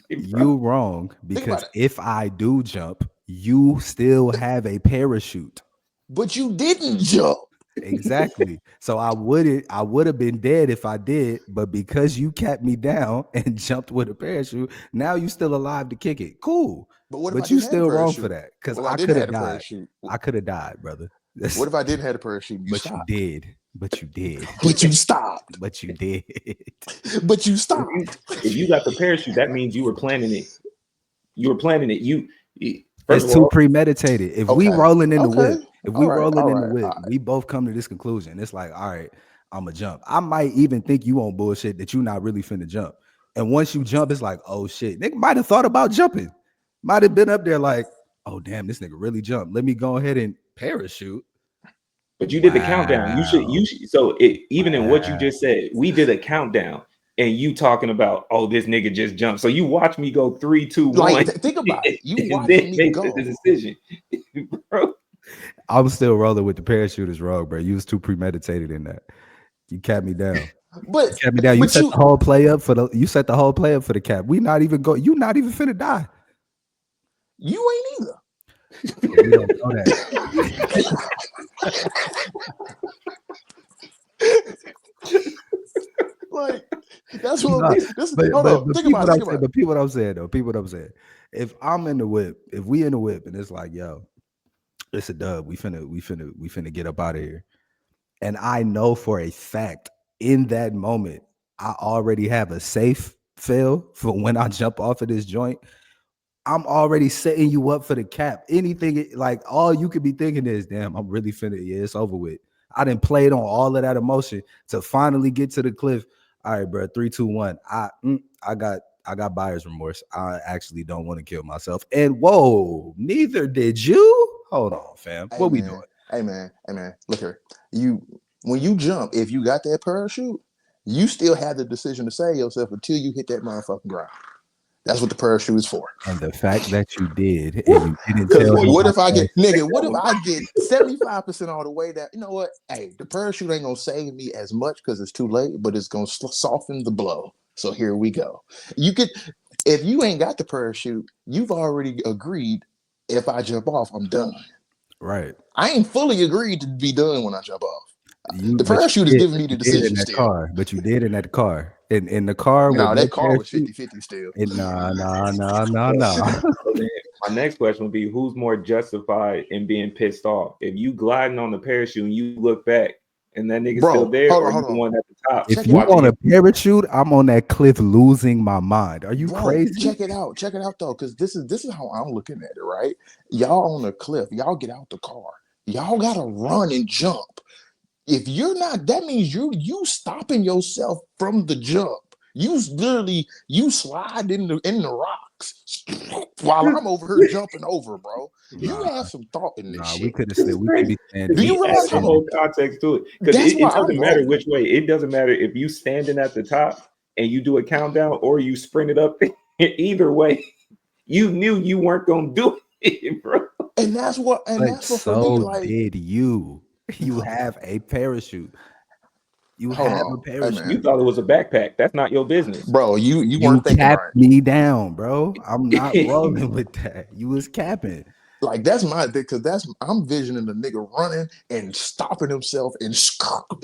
You wrong because if I do jump, you still have a parachute. But you didn't jump. Exactly. So I would have been dead if I did, but because you capped me down and jumped with a parachute, now you still alive to kick it. Cool. But you still wrong for that because I could have died. I could have died, brother. What if I didn't have a parachute? You did. But you did. But you stopped. But you did. But you stopped. If you got the parachute, that means you were planning it. You were planning it. It's too premeditated. If we rolling in the whip, we both come to this conclusion. It's like, all right, I'm gonna jump. I might even think you on bullshit that you not really finna jump. And once you jump, it's like, oh shit, nigga might have thought about jumping. Might have been up there like, oh damn, this nigga really jumped. Let me go ahead and parachute. But you did the countdown. You should. So even in what you just said, we did a countdown, and you talking about, oh, this nigga just jumped. So you watch me go 3, 2, 1. Think about it. You watch me go. The decision, bro. I'm still rolling with the parachute is wrong, bro. You was too premeditated in that. You capped me down. But you capped me down. You set the whole play up for the. You set the whole play up for the cap. We not even go. You not even finna die. You ain't either. We don't know that. Like that's what. Hold on. Think about it. But people, what I'm saying though. People, what I'm saying. If I'm in the whip, if we in the whip, and it's like, yo, it's a dub. We finna get up out of here. And I know for a fact in that moment, I already have a safe fail for when I jump off of this joint. I'm already setting you up for the cap. Anything like all you could be thinking is, damn, I'm really finna. Yeah, it's over with. I done played on all of that emotion to finally get to the cliff. All right, bro. 3, 2, 1. I got buyer's remorse. I actually don't want to kill myself. And whoa, neither did you. Hold on, fam. What we doing? Hey man. Look here. When you jump, if you got that parachute, you still have the decision to save yourself until you hit that motherfucking ground. That's what the parachute is for. And the fact that you did, and you didn't tell me. What if I get 75% all the way down? You know what? Hey, the parachute ain't gonna save me as much because it's too late, but it's gonna soften the blow. So here we go. If you ain't got the parachute, you've already agreed. If I jump off, I'm done. Right. I ain't fully agreed to be done when I jump off. The parachute is giving me the decision still. But you did in that car. In the car. No, that car was 50-50 still. No. My next question would be, who's more justified in being pissed off? If you gliding on the parachute and you look back and that nigga's still there, or you the one at the top? If you on a parachute, I'm on that cliff losing my mind. Are you crazy? Check it out though, because this is how I'm looking at it, right? Y'all on a cliff, y'all get out the car. y'all gotta run and jump. If you're not, that means you stopping yourself from the jump. You slide in the rocks while I'm over here jumping over, bro. You Nah, have some thought in this we shit. could have This said is we could crazy. be standing. Do you He realize added the how? whole context to it because That's it why doesn't I'm matter rolling. which way. It doesn't matter if you standing at the top and you do a countdown or you sprint it up. Either way, you knew you weren't gonna do it, bro. And that's what But for me, so like, did you. You have a parachute. You hold have a on. Hey parachute. You man. thought it was a backpack. That's not your business. Bro, you You weren't thinking capped right. me down, bro. I'm not rolling with that. You was capping. Like that's my thing, because I'm visioning the nigga running and stopping himself and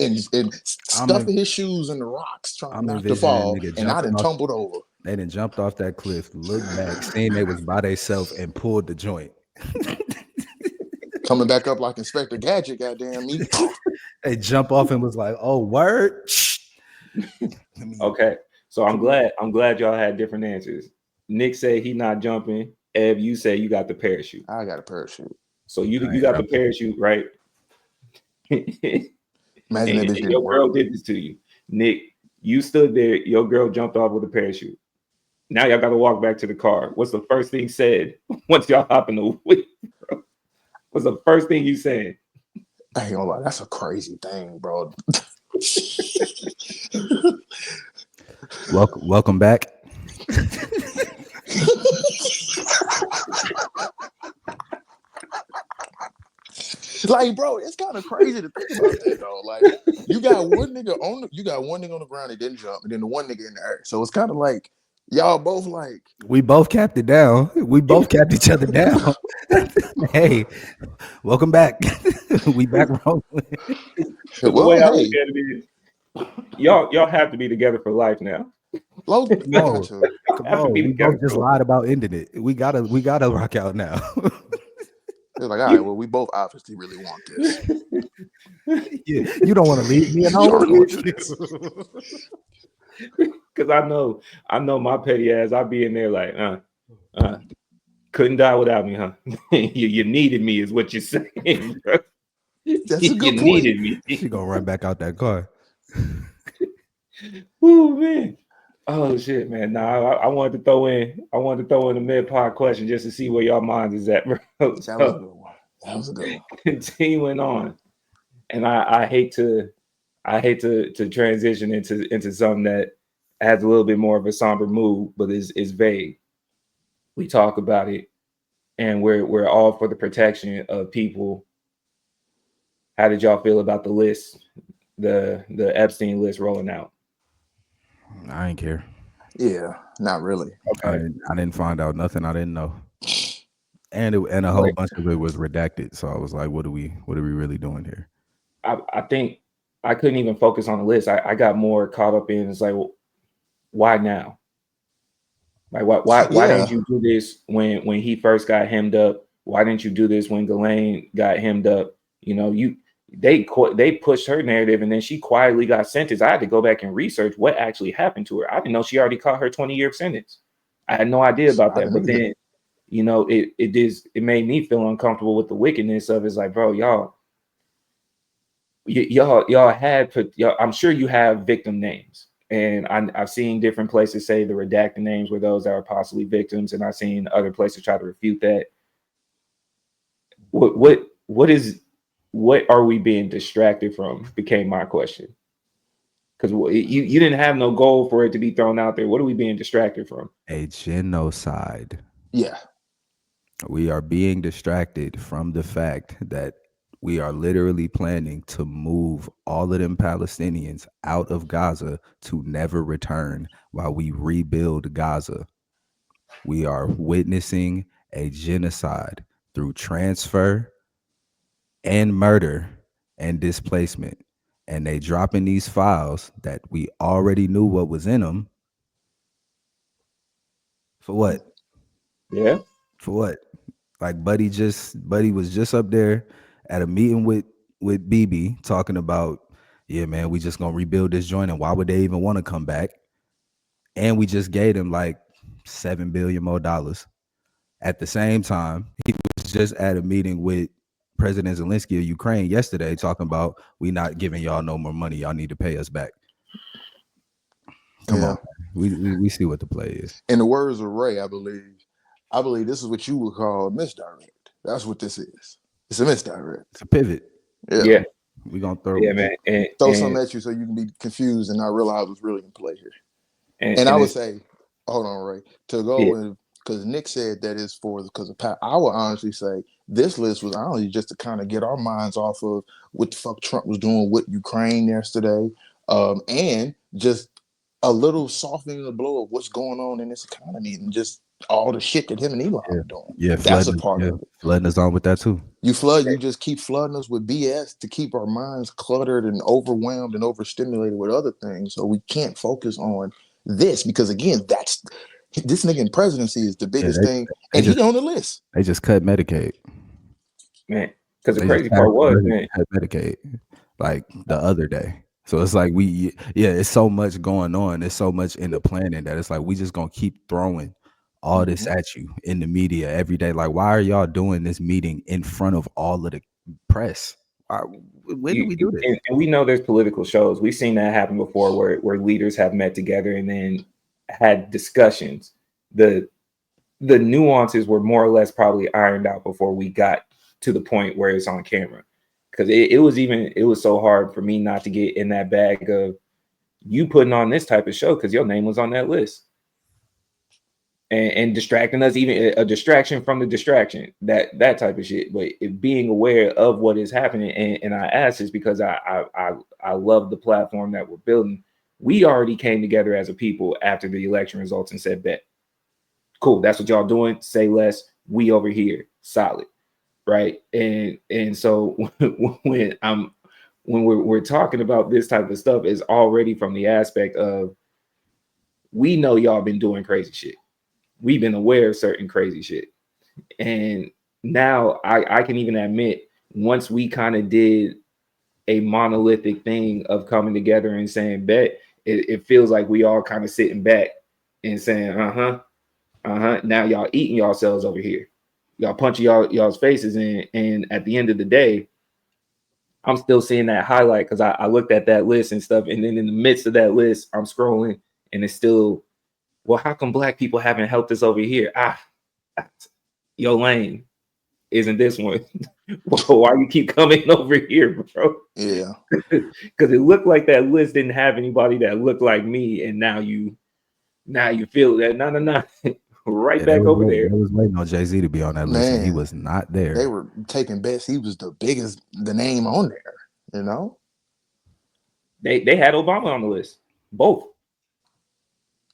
and I'm in, stuffing his shoes in the rocks trying I'm not to envisioning fall, nigga and I jumping done off. tumbled over. They done jumped off that cliff, looked back, seen they was by themselves, and pulled the joint. Coming back up like Inspector Gadget, goddamn me. They jump off and was like, "Oh, word." Okay, so I'm glad y'all had different answers. Nick said he not jumping. Ev, you say you got the parachute. I got a parachute. So you I ain't got the jumping. parachute, right? Imagine that bitch didn't Your girl work. did this to you. Nick, you stood there, your girl jumped off with a parachute. Now y'all gotta walk back to the car. What's the first thing said once y'all hop in the whip, bro? What's the first thing you said? I ain't gonna lie, that's a crazy thing, bro. Welcome back. Like, bro, it's kind of crazy to think about that though. Like, you got one nigga on the ground that didn't jump, and then the one nigga in the air. So it's kind of like y'all both like, We both capped it down. We both capped each other down. Hey, welcome back. We back rolling. Because the way I look hey, at it is, y'all have to be together for life now. Logan, we got to. Come Have to on. be We together both just for life. lied about ending it. We gotta rock out now. They're like, all right, well, we both obviously really want this. Yeah, you don't want to leave me, and I You don't don't want want to this. Because I know my petty ass. I'll be in there like, couldn't die without me, huh? you needed me, is what you're saying, bro. That's a You good point. needed me. She gonna run back out that car. Woo, man. Oh shit, man. Nah, I wanted to throw in a mid-pod question just to see where y'all minds is at, bro. That was a good one. That was a good one. Continuing on. And I hate to transition into something that has a little bit more of a somber mood, but is vague. We talk about it, and we're all for the protection of people. How did y'all feel about the list, the Epstein list rolling out? I ain't care. Yeah, not really. Okay. I didn't find out nothing I didn't know. And a whole bunch of it was redacted. So I was like, what are we really doing here? I think I couldn't even focus on the list. I got more caught up in, it's like, well, why now? Like why didn't you do this when he first got hemmed up? Why didn't you do this when Ghislaine got hemmed up? You know, they pushed her narrative, and then she quietly got sentenced. I had to go back and research what actually happened to her. I didn't know she already caught her 20-year sentence. I had no idea about that. But then, you know, it made me feel uncomfortable with the wickedness of it. It's like, bro, y'all had put, I'm sure you have victim names. And I've seen different places say the redacted names were those that are possibly victims, and I've seen other places try to refute that. What are we being distracted from? Became my question. Because you didn't have no goal for it to be thrown out there. What are we being distracted from? A genocide. Yeah. We are being distracted from the fact that we are literally planning to move all of them Palestinians out of Gaza to never return while we rebuild Gaza. We are witnessing a genocide through transfer and murder and displacement. And they dropping these files that we already knew what was in them. For what? Yeah. For what? Like Buddy was just up there at a meeting with BB talking about, yeah, man, we just gonna rebuild this joint, and why would they even want to come back? And we just gave them like $7 billion more. At the same time, he was just at a meeting with President Zelensky of Ukraine yesterday talking about we not giving y'all no more money. Y'all need to pay us back. Come on, we see what the play is. In the words of Ray, I believe this is what you would call a misdirect. That's what this is. It's a misdirect. It's a pivot. Yeah. We gonna throw man. Throw something at you so you can be confused and not realize what's really in play here. And I would say, hold on, Ray, to go and because Nick said that is because of Pat. I would honestly say this list was honestly just to kind of get our minds off of what the fuck Trump was doing with Ukraine yesterday, and just a little softening the blow of what's going on in this economy and just all the shit that him and Elon are doing. Yeah, that's a part of it. Flooding us on with that too. You just keep flooding us with BS to keep our minds cluttered and overwhelmed and overstimulated with other things, so we can't focus on this because again, this nigga in presidency is the biggest thing, and he on the list. They just cut Medicaid, man. Because the crazy part was, man, cut Medicaid like the other day. So it's like it's so much going on. There's so much in the planning that it's like we just gonna keep throwing all this at you in the media every day. Like, why are y'all doing this meeting in front of all of the press? When do we do this? And we know there's political shows. We've seen that happen before where leaders have met together and then had discussions. The nuances were more or less probably ironed out before we got to the point where it's on camera. Because it was so hard for me not to get in that bag of you putting on this type of show because your name was on that list. And distracting us, even a distraction from the distraction, that type of shit. But being aware of what is happening, and I ask this because I love the platform that we're building. We already came together as a people after the election results and said, bet, cool, that's what y'all doing. Say less. We over here, solid, right? And so when we're talking about this type of stuff, is already from the aspect of we know y'all been doing crazy shit. We've been aware of certain crazy shit. And now I can even admit, once we kind of did a monolithic thing of coming together and saying, bet, it feels like we all kind of sitting back and saying, now y'all eating yourselves over here. Y'all punching y'all's faces in. And at the end of the day, I'm still seeing that highlight because I looked at that list and stuff. And then in the midst of that list, I'm scrolling and it's still, well, how come black people haven't helped us over here? Your lane isn't this one. Why you keep coming over here, bro? Yeah. Because it looked like that list didn't have anybody that looked like me. And now you feel that, no. Right back over there. I was waiting on Jay-Z to be on that list, and he was not there. They were taking bets. He was the name on there, you know? They had Obama on the list. Both.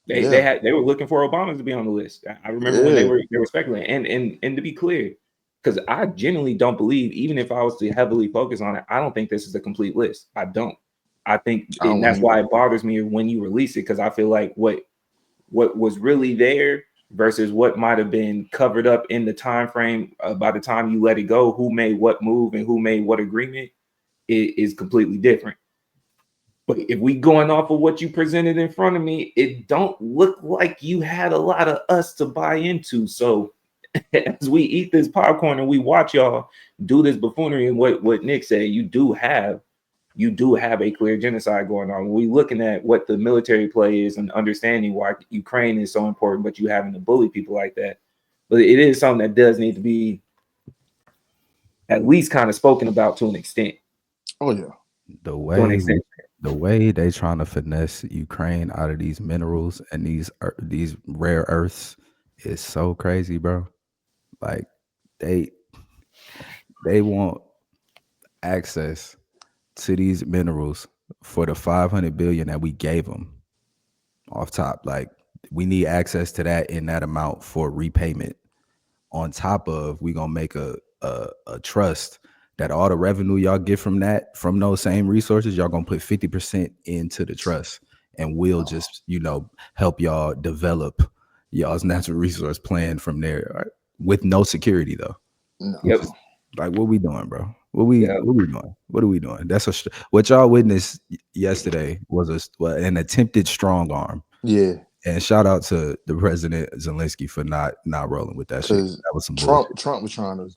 They were looking for Obama to be on the list. I remember when they were speculating. And to be clear, because I genuinely don't believe, even if I was to heavily focus on it, I don't think this is a complete list. I don't. I think and that's why it bothers me when you release it, because I feel like what was really there versus what might have been covered up in the time frame by the time you let it go, who made what move and who made what agreement is completely different. But if we going off of what you presented in front of me, it don't look like you had a lot of us to buy into. So as we eat this popcorn and we watch y'all do this buffoonery and what Nick said, you do have a clear genocide going on. When we looking at what the military play is and understanding why Ukraine is so important, but you having to bully people like that. But it is something that does need to be at least kind of spoken about to an extent. Oh yeah. The way they trying to finesse Ukraine out of these minerals and these rare earths is so crazy, bro. Like they want access to these minerals for the 500 billion that we gave them off top. Like we need access to that in that amount for repayment. On top of, we gonna make a trust that all the revenue y'all get from those same resources, y'all gonna put 50% into the trust, and we'll just help y'all develop y'all's natural resource plan from there, right? With no security though. No. Yep. Like what we doing, bro? What we doing? What are we doing? That's what y'all witnessed yesterday was an attempted strong arm. Yeah. And shout out to the President Zelensky for not rolling with that shit. That was some bullshit. Trump was trying to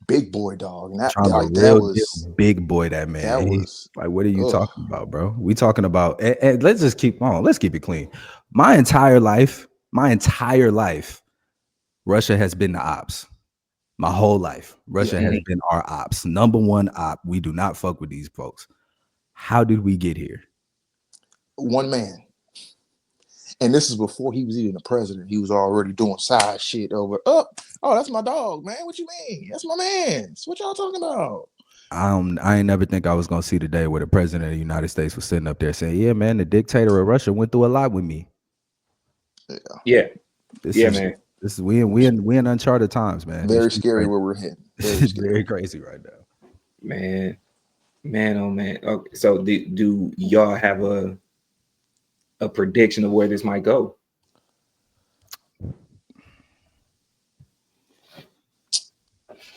big boy dog. And Trying to that real deal was big boy that man. that was Like, what are you ugh. talking about, bro? We talking about and let's just keep on. Let's keep it clean. My entire life, Russia has been the ops. My whole life, Russia Yeah. has been our ops. Number one op. We do not fuck with these folks. How did we get here? One man. And this is before he was even the president. He was already doing side shit over. Oh, that's my dog, man. What you mean? That's my man. What y'all talking about? I ain't never think I was gonna see the day where the president of the United States was sitting up there saying, "Yeah, man, the dictator of Russia went through a lot with me." Yeah, This yeah, is man. this is we in uncharted times, man. Very This is scary crazy. where we're heading. This Very is scary. very crazy right now. Man, oh man. Okay, so do y'all have a prediction of where this might go?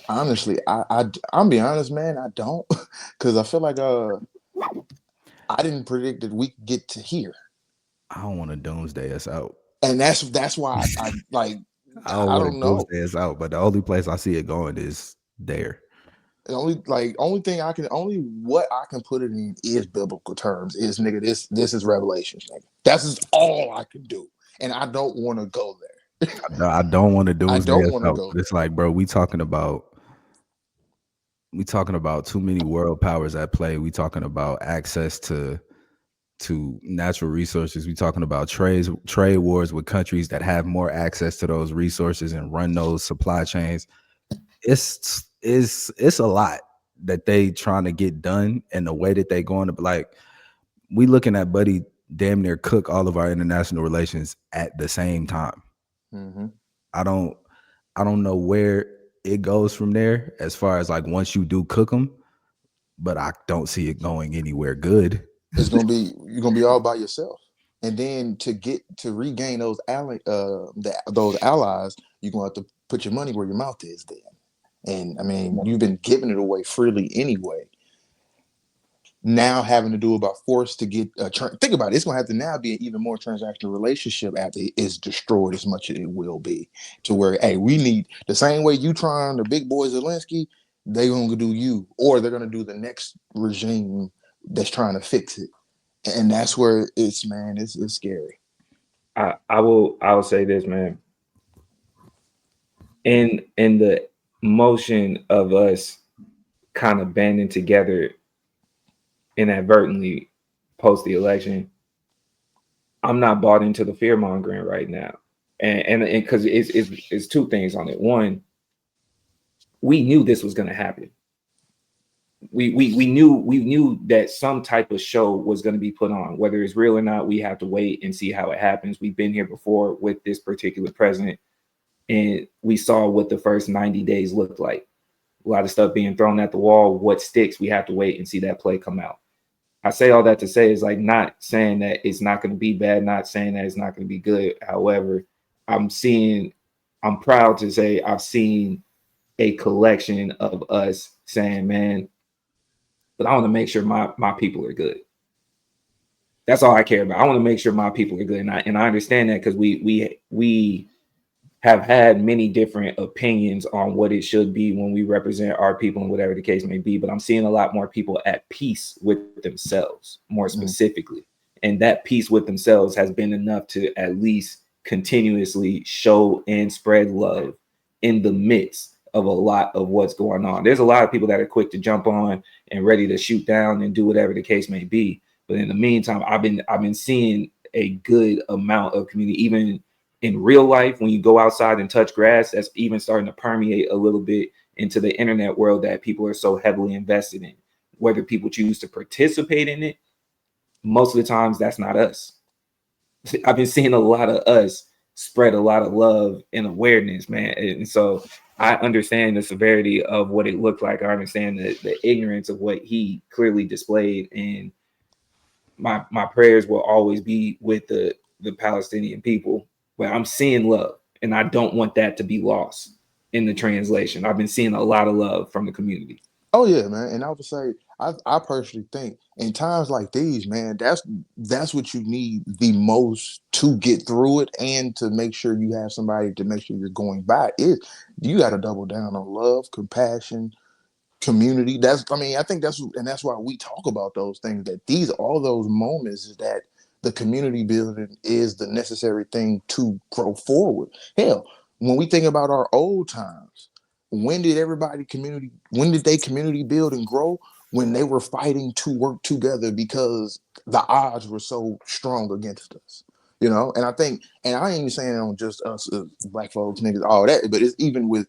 Honestly, I'm be honest, man. I don't, because I feel like I didn't predict that we could get to here, I don't want to doomsday us out. and that's why I like. I don't I want to don't know. doomsday us out, but the only place I see it going is there. The only what I can put it in is biblical terms. Is nigga, this is Revelations, nigga. That's just all I can do, and I don't want to go there. I don't want to I doomsday don't us want to out. go But it's there. like, bro, we talking about too many world powers at play. We talking about access to natural resources. We talking about trade wars with countries that have more access to those resources and run those supply chains. It's a lot that they trying to get done, and the way that they going to, like, we looking at Buddy damn near cook all of our international relations at the same time. Mm-hmm. I don't know where it goes from there as far as like once you do cook them, but I don't see it going anywhere good. You're gonna be all by yourself, and then to regain those those allies, you're gonna have to put your money where your mouth is. Then, and I mean, you've been giving it away freely anyway. Now having to do about force to get think about it, it's gonna have to now be an even more transactional relationship after it is destroyed as much as it will be, to where, hey, we need the same way you trying the big boy Zelensky, they're gonna do you, or they're gonna do the next regime that's trying to fix it. And that's where it's scary. I will say this, man. In the motion of us kind of banding together inadvertently post the election, I'm not bought into the fear mongering right now, and because it's two things on it. One, we knew this was going to happen. We knew that some type of show was going to be put on, whether it's real or not. We have to wait and see how it happens. We've been here before with this particular president, and we saw what the first 90 days looked like. A lot of stuff being thrown at the wall. What sticks? We have to wait and see that play come out. I say all that to say is, like, not saying that it's not going to be bad, not saying that it's not going to be good. However, I'm proud to say I've seen a collection of us saying, man, but I want to make sure my people are good. That's all I care about. I want to make sure my people are good. And I understand that because we have had many different opinions on what it should be when we represent our people and whatever the case may be. But I'm seeing a lot more people at peace with themselves, more specifically. And that peace with themselves has been enough to at least continuously show and spread love in the midst of a lot of what's going on. There's a lot of people that are quick to jump on and ready to shoot down and do whatever the case may be. But in the meantime, I've been seeing a good amount of community, even in real life, when you go outside and touch grass, that's even starting to permeate a little bit into the internet world that people are so heavily invested in. Whether people choose to participate in it, most of the times that's not us. I've been seeing a lot of us spread a lot of love and awareness, man. And so I understand the severity of what it looked like. I understand the ignorance of what he clearly displayed. And my prayers will always be with the Palestinian people. But I'm seeing love, and I don't want that to be lost in the translation. I've been seeing a lot of love from the community. Oh yeah, man. And I would say I personally think in times like these, man, that's what you need the most to get through it and to make sure you have somebody to make sure you're going by it. You got to double down on love, compassion, community. I think that's why we talk about those things, that all those moments is that the community building is the necessary thing to grow forward. Hell, when we think about our old times, when did they community build and grow? When they were fighting to work together because the odds were so strong against us. And I think, and I ain't even saying on just us black folks, niggas, all that, but it's even with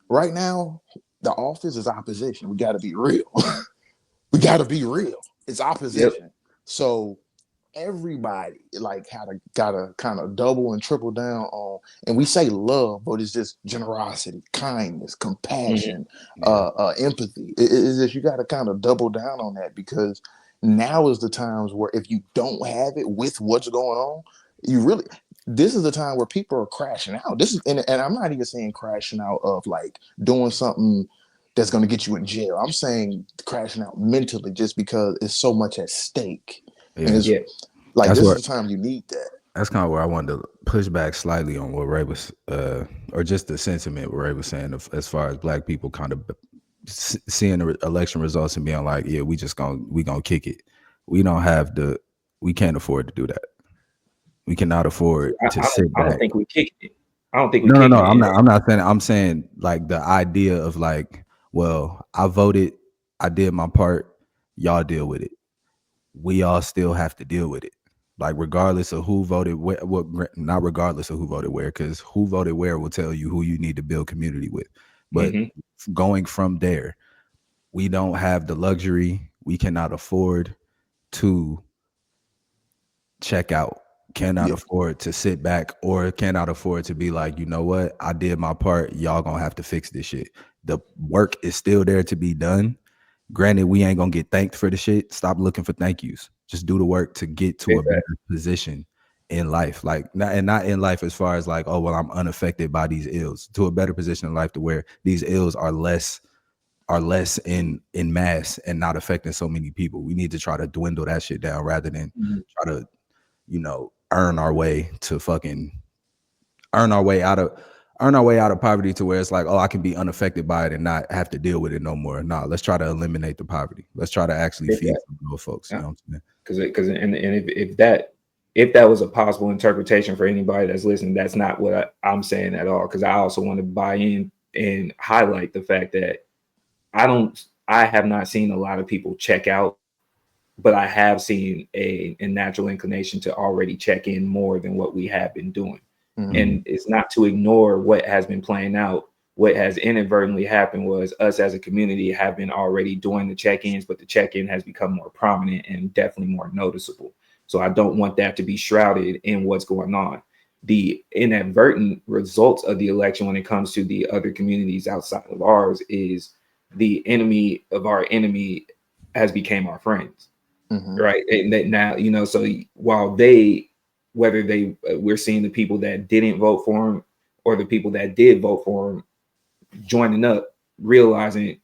right now, the office is opposition. We got to be real. We got to be real. It's opposition. Yep. So everybody like gotta kind of double and triple down on, and we say love, but it's just generosity, kindness, compassion, empathy. It's just you got to kind of double down on that, because now is the times where if you don't have it with what's going on, this is the time where people are crashing out. This is, and I'm not even saying crashing out of like doing something that's going to get you in jail. I'm saying crashing out mentally, just because it's so much at stake. Yeah. And it's like, That's this is the time you need that. That's kind of where I wanted to push back slightly on what Ray was, or just the sentiment what Ray was saying as far as black people kind of seeing the election results and being like, yeah, we gonna kick it. We can't afford to do that. We cannot afford to sit back. I don't think we kicked it. I don't think we No. kicked it. I'm not saying. I'm saying like the idea of like, well, I voted, I did my part, y'all deal with it. We all still have to deal with it. Like regardless of who voted where, not regardless of who voted where, because who voted where will tell you who you need to build community with. But going from there, we don't have the luxury. We cannot afford to check out, cannot afford to sit back, or cannot afford to be like, you know what, I did my part, y'all gonna have to fix this shit. The work is still there to be done. Granted, we ain't gonna get thanked for the shit. Stop looking for thank yous. Just do the work to get to a better position in life. Like not in life as far as like, oh well, I'm unaffected by these ills. To a better position in life to where these ills are less in mass and not affecting so many people. We need to try to dwindle that shit down rather than try to, earn our way out of poverty to where it's like, oh, I can be unaffected by it and not have to deal with it no more. No, let's try to eliminate the poverty. Let's try to actually feed some of those folks. You know what I'm saying? Because if that was a possible interpretation for anybody that's listening, that's not what I'm saying at all. Because I also want to buy in and highlight the fact that I have not seen a lot of people check out, but I have seen a natural inclination to already check in more than what we have been doing. And it's not to ignore what has been playing out. What has inadvertently happened was us as a community have been already doing the check-ins, but the check-in has become more prominent and definitely more noticeable. So I don't want that to be shrouded in what's going on. The inadvertent results of the election when it comes to the other communities outside of ours is the enemy of our enemy has become our friends. Right. And that now, so while we're seeing the people that didn't vote for him or the people that did vote for him joining up, realizing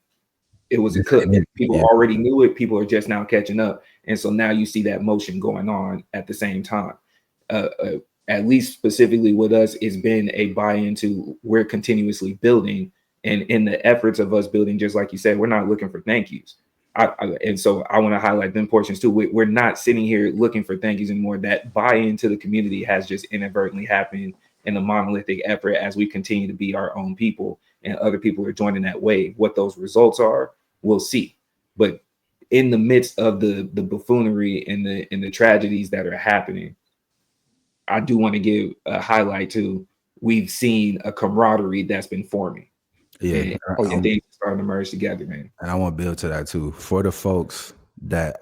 it was a cook. People already knew it. People are just now catching up. And so now you see that motion going on at the same time. At least specifically with us, it's been a buy-in to we're continuously building. And in the efforts of us building, just like you said, we're not looking for thank yous. And so I want to highlight them portions too. We're not sitting here looking for thank yous anymore. That buy-in to the community has just inadvertently happened in a monolithic effort as we continue to be our own people and other people are joining that wave. What those results are, we'll see. But in the midst of the buffoonery and the tragedies that are happening, I do want to give a highlight to we've seen a camaraderie that's been forming. Yeah, and things starting to merge together, man. And I want to build to that too. For the folks that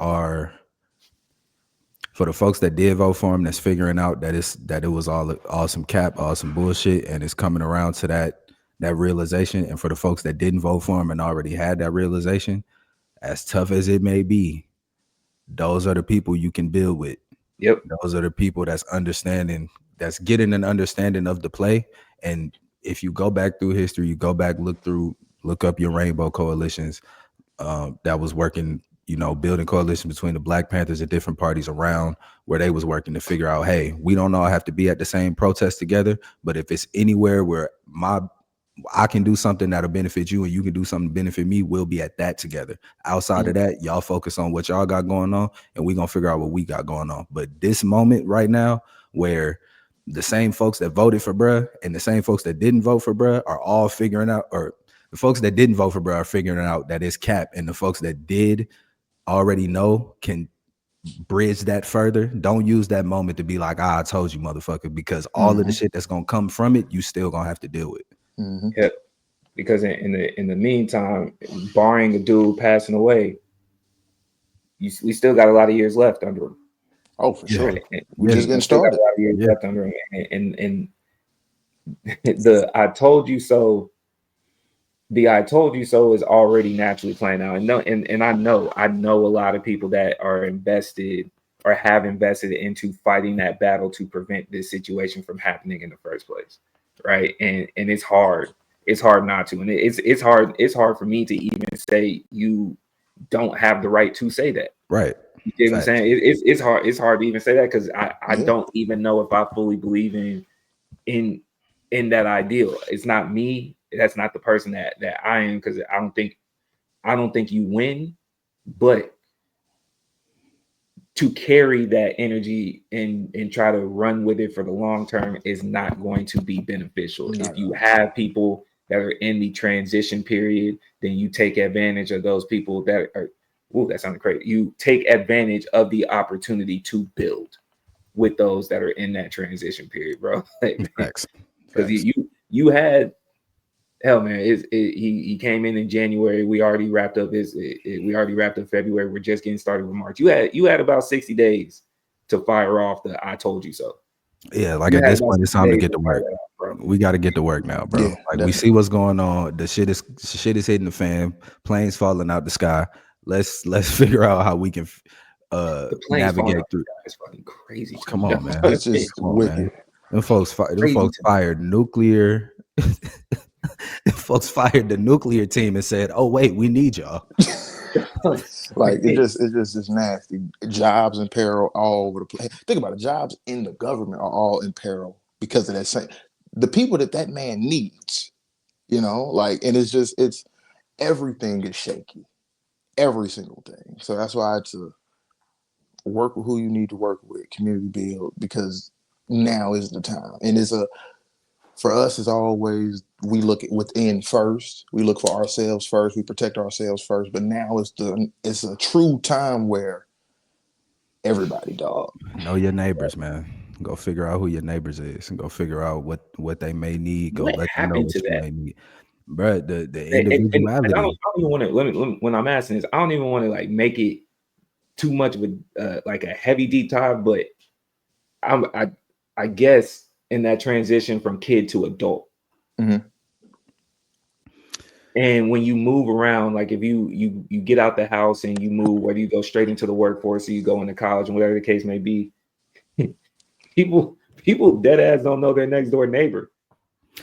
did vote for him, that's figuring out that it was all some cap, all some bullshit, and it's coming around to that realization. And for the folks that didn't vote for him and already had that realization, as tough as it may be, those are the people you can build with. Yep. Those are the people that's that's getting an understanding of the play. And if you go back through history, you go back, look up your rainbow coalitions, that was working, building coalition between the Black Panthers and different parties around, where they was working to figure out, hey, we don't all have to be at the same protest together, but if it's anywhere where I can do something that'll benefit you and you can do something to benefit me, we'll be at that together. Outside of that, y'all focus on what y'all got going on and we're going to figure out what we got going on. But this moment right now, where the same folks that voted for bruh and the same folks that didn't vote for bruh are all figuring out, or the folks that didn't vote for bruh are figuring out that it's Cap, and the folks that did already know can bridge that further. Don't use that moment to be like, I told you, motherfucker, because all of the shit that's going to come from it, you still going to have to deal with. Yep. Because in the meantime, barring a dude passing away, we still got a lot of years left under him. Oh, for sure. We're just getting started. Got a lot of years left under him, and the I told you so. The I told you so is already naturally playing out, and I know a lot of people that are invested or have invested into fighting that battle to prevent this situation from happening in the first place, right? And it's hard not to, and it's hard for me to even say you don't have the right to say that, right? You get what I'm saying? It's hard to even say that because I don't even know if I fully believe in that ideal. It's not me. That's not the person that I am, because I don't think you win, but to carry that energy and try to run with it for the long term is not going to be beneficial. If you have people that are in the transition period, then you take advantage of those people that are, that sounded crazy. You take advantage of the opportunity to build with those that are in that transition period, bro. Because you had, hell, man, he came in January. We already wrapped up February. We're just getting started with March. You had about 60 days to fire off the I told you so. Yeah, like at this point, it's time to get to work. We got to get to work now, bro. Yeah, like definitely. We see what's going on. The shit is hitting the fan. Planes falling out the sky. Let's figure out how we can navigate through. It's fucking crazy. Come on, man. It's just wicked. Man. Them folks fired nuclear. Folks fired the nuclear team and said, "Oh wait, we need y'all." Like it's just nasty. Jobs in peril all over the place. Think about it. Jobs in the government are all in peril because of that same. The people that man needs, like, and it's everything is shaky, every single thing. So that's why I had to work with who you need to work with, community build, because now is the time. And for us, it's always, we look at within first. We look for ourselves first. We protect ourselves first. But now it's a true time where everybody, dog. Know your neighbors, man. Go figure out who your neighbors is, and go figure out what they may need. Go let them know what you may need, bro. The individuality. And I don't even want to. When I'm asking this, I don't even want to like make it too much of a like a heavy deep dive. But I guess in that transition from kid to adult. Mm-hmm. And when you move around, like if you get out the house and you move, whether you go straight into the workforce or you go into college and whatever the case may be, people dead ass don't know their next door neighbor.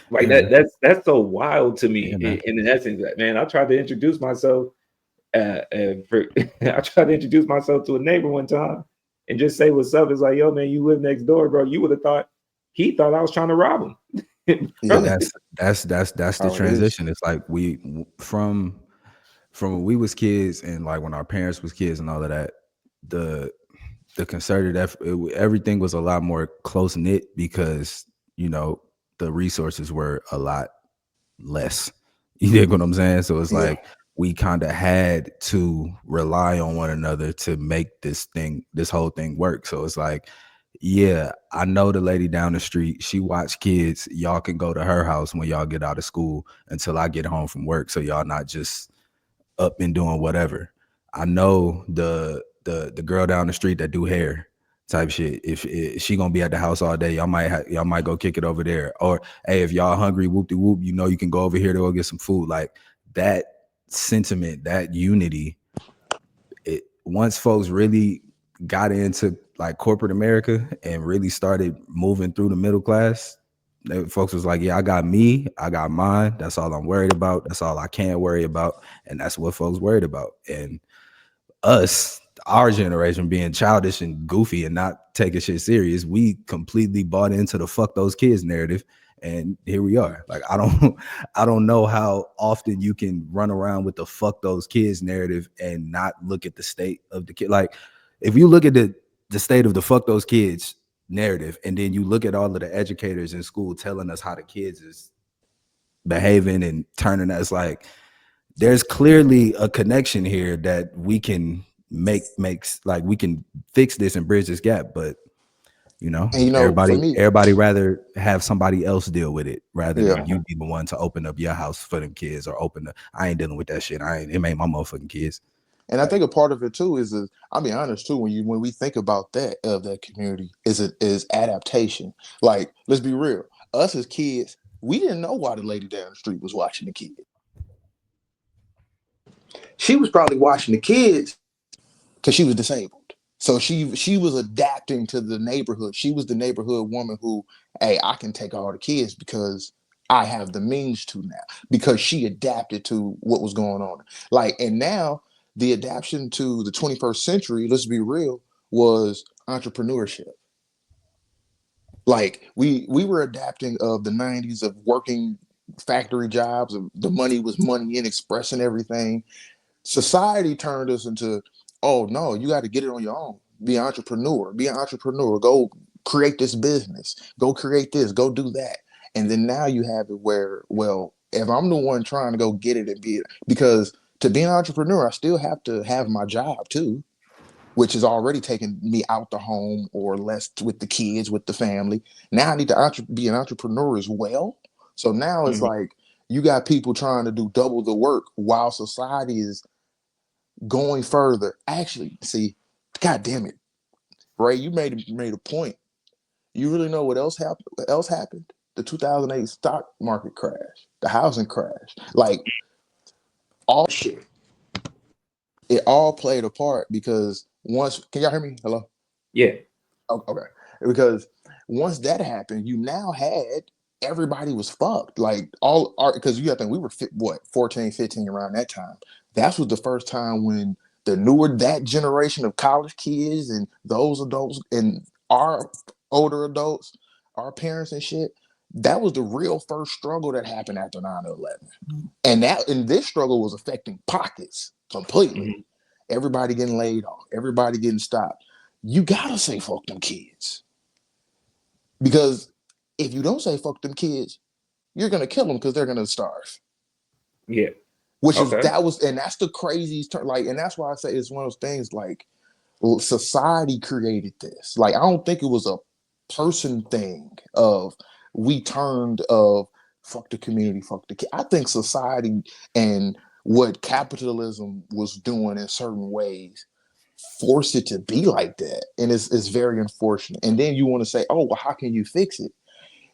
Like that's so wild to me. Yeah, in essence, man, I tried to introduce myself. I tried to introduce myself to a neighbor one time and just say what's up. It's like, yo, man, you live next door, bro. You would have thought he thought I was trying to rob him. Yeah, that's the transition. It's like we from when we was kids and like when our parents was kids and all of that, the concerted effort, everything was a lot more close knit because the resources were a lot less. You dig what I'm saying? So it's like we kind of had to rely on one another to make this whole thing work. So it's like, yeah, I know the lady down the street, she watch kids. Y'all can go to her house when y'all get out of school until I get home from work. So y'all not just up and doing whatever. I know the girl down the street that do hair type shit. If she gonna be at the house all day, y'all might go kick it over there. Or hey, if y'all hungry, whoop de whoop, you can go over here to go get some food. Like that sentiment, that unity. Once folks really got into like corporate America and really started moving through the middle class, Folks was like, yeah, I got me, I got mine. That's all I'm worried about. That's all I can't worry about. And that's what folks worried about. And us, our generation, being childish and goofy and not taking shit serious, we completely bought into the fuck those kids narrative. And here we are. Like, I don't know how often you can run around with the fuck those kids narrative and not look at the state of the kid. Like, if you look at the state of the fuck those kids narrative, and then you look at all of the educators in school telling us how the kids is behaving and turning us, like, there's clearly a connection here that we can makes like we can fix this and bridge this gap. But And you know, for me, everybody rather have somebody else deal with it rather yeah. than you be the one to open up your house for them kids, or I ain't dealing with that shit. It ain't my motherfucking kids. And I think a part of it too is, I'll be honest too, when we think about that of that community, is adaptation. Like, let's be real, us as kids, we didn't know why the lady down the street was watching the kid. She was probably watching the kids because she was disabled. So she was adapting to the neighborhood. She was the neighborhood woman who, hey, I can take all the kids because I have the means to now, because she adapted to what was going on. Like, and now the adaptation to the 21st century, let's be real, was entrepreneurship. Like, we were adapting of the 90s of working factory jobs, of the money was money in expressing everything. Society turned us into, oh no, you got to get it on your own. Be an entrepreneur. Go create this business. Go create this. Go do that. And then now you have it where, well, if I'm the one trying to go get it and be it, because to be an entrepreneur, I still have to have my job too, which is already taking me out the home or less with the kids, with the family. Now I need to be an entrepreneur as well. So now it's like you got people trying to do double the work while society is going further. Actually, see, God damn it, Ray, you made a point. You really know what else happened? The 2008 stock market crash, the housing crash, like all shit. It all played a part because once, can y'all hear me? Hello? Yeah. Okay. Because once that happened, you now had everybody was fucked. Like all art, because you have to think we were 14, 15 around that time. That was the first time when that generation of college kids and those adults and our older adults, our parents and shit, that was the real first struggle that happened after 9/11. And this struggle was affecting pockets completely. Everybody getting laid off, everybody getting stopped. You gotta say fuck them kids. Because if you don't say fuck them kids, you're gonna kill them because they're gonna starve. Yeah. And that's the craziest turn. Like, and that's why I say it's one of those things, like, society created this. Like, I don't think it was a person thing of we turned of fuck the community, fuck the kid. I think society and what capitalism was doing in certain ways forced it to be like that. And it's very unfortunate. And then you want to say, oh, well, how can you fix it?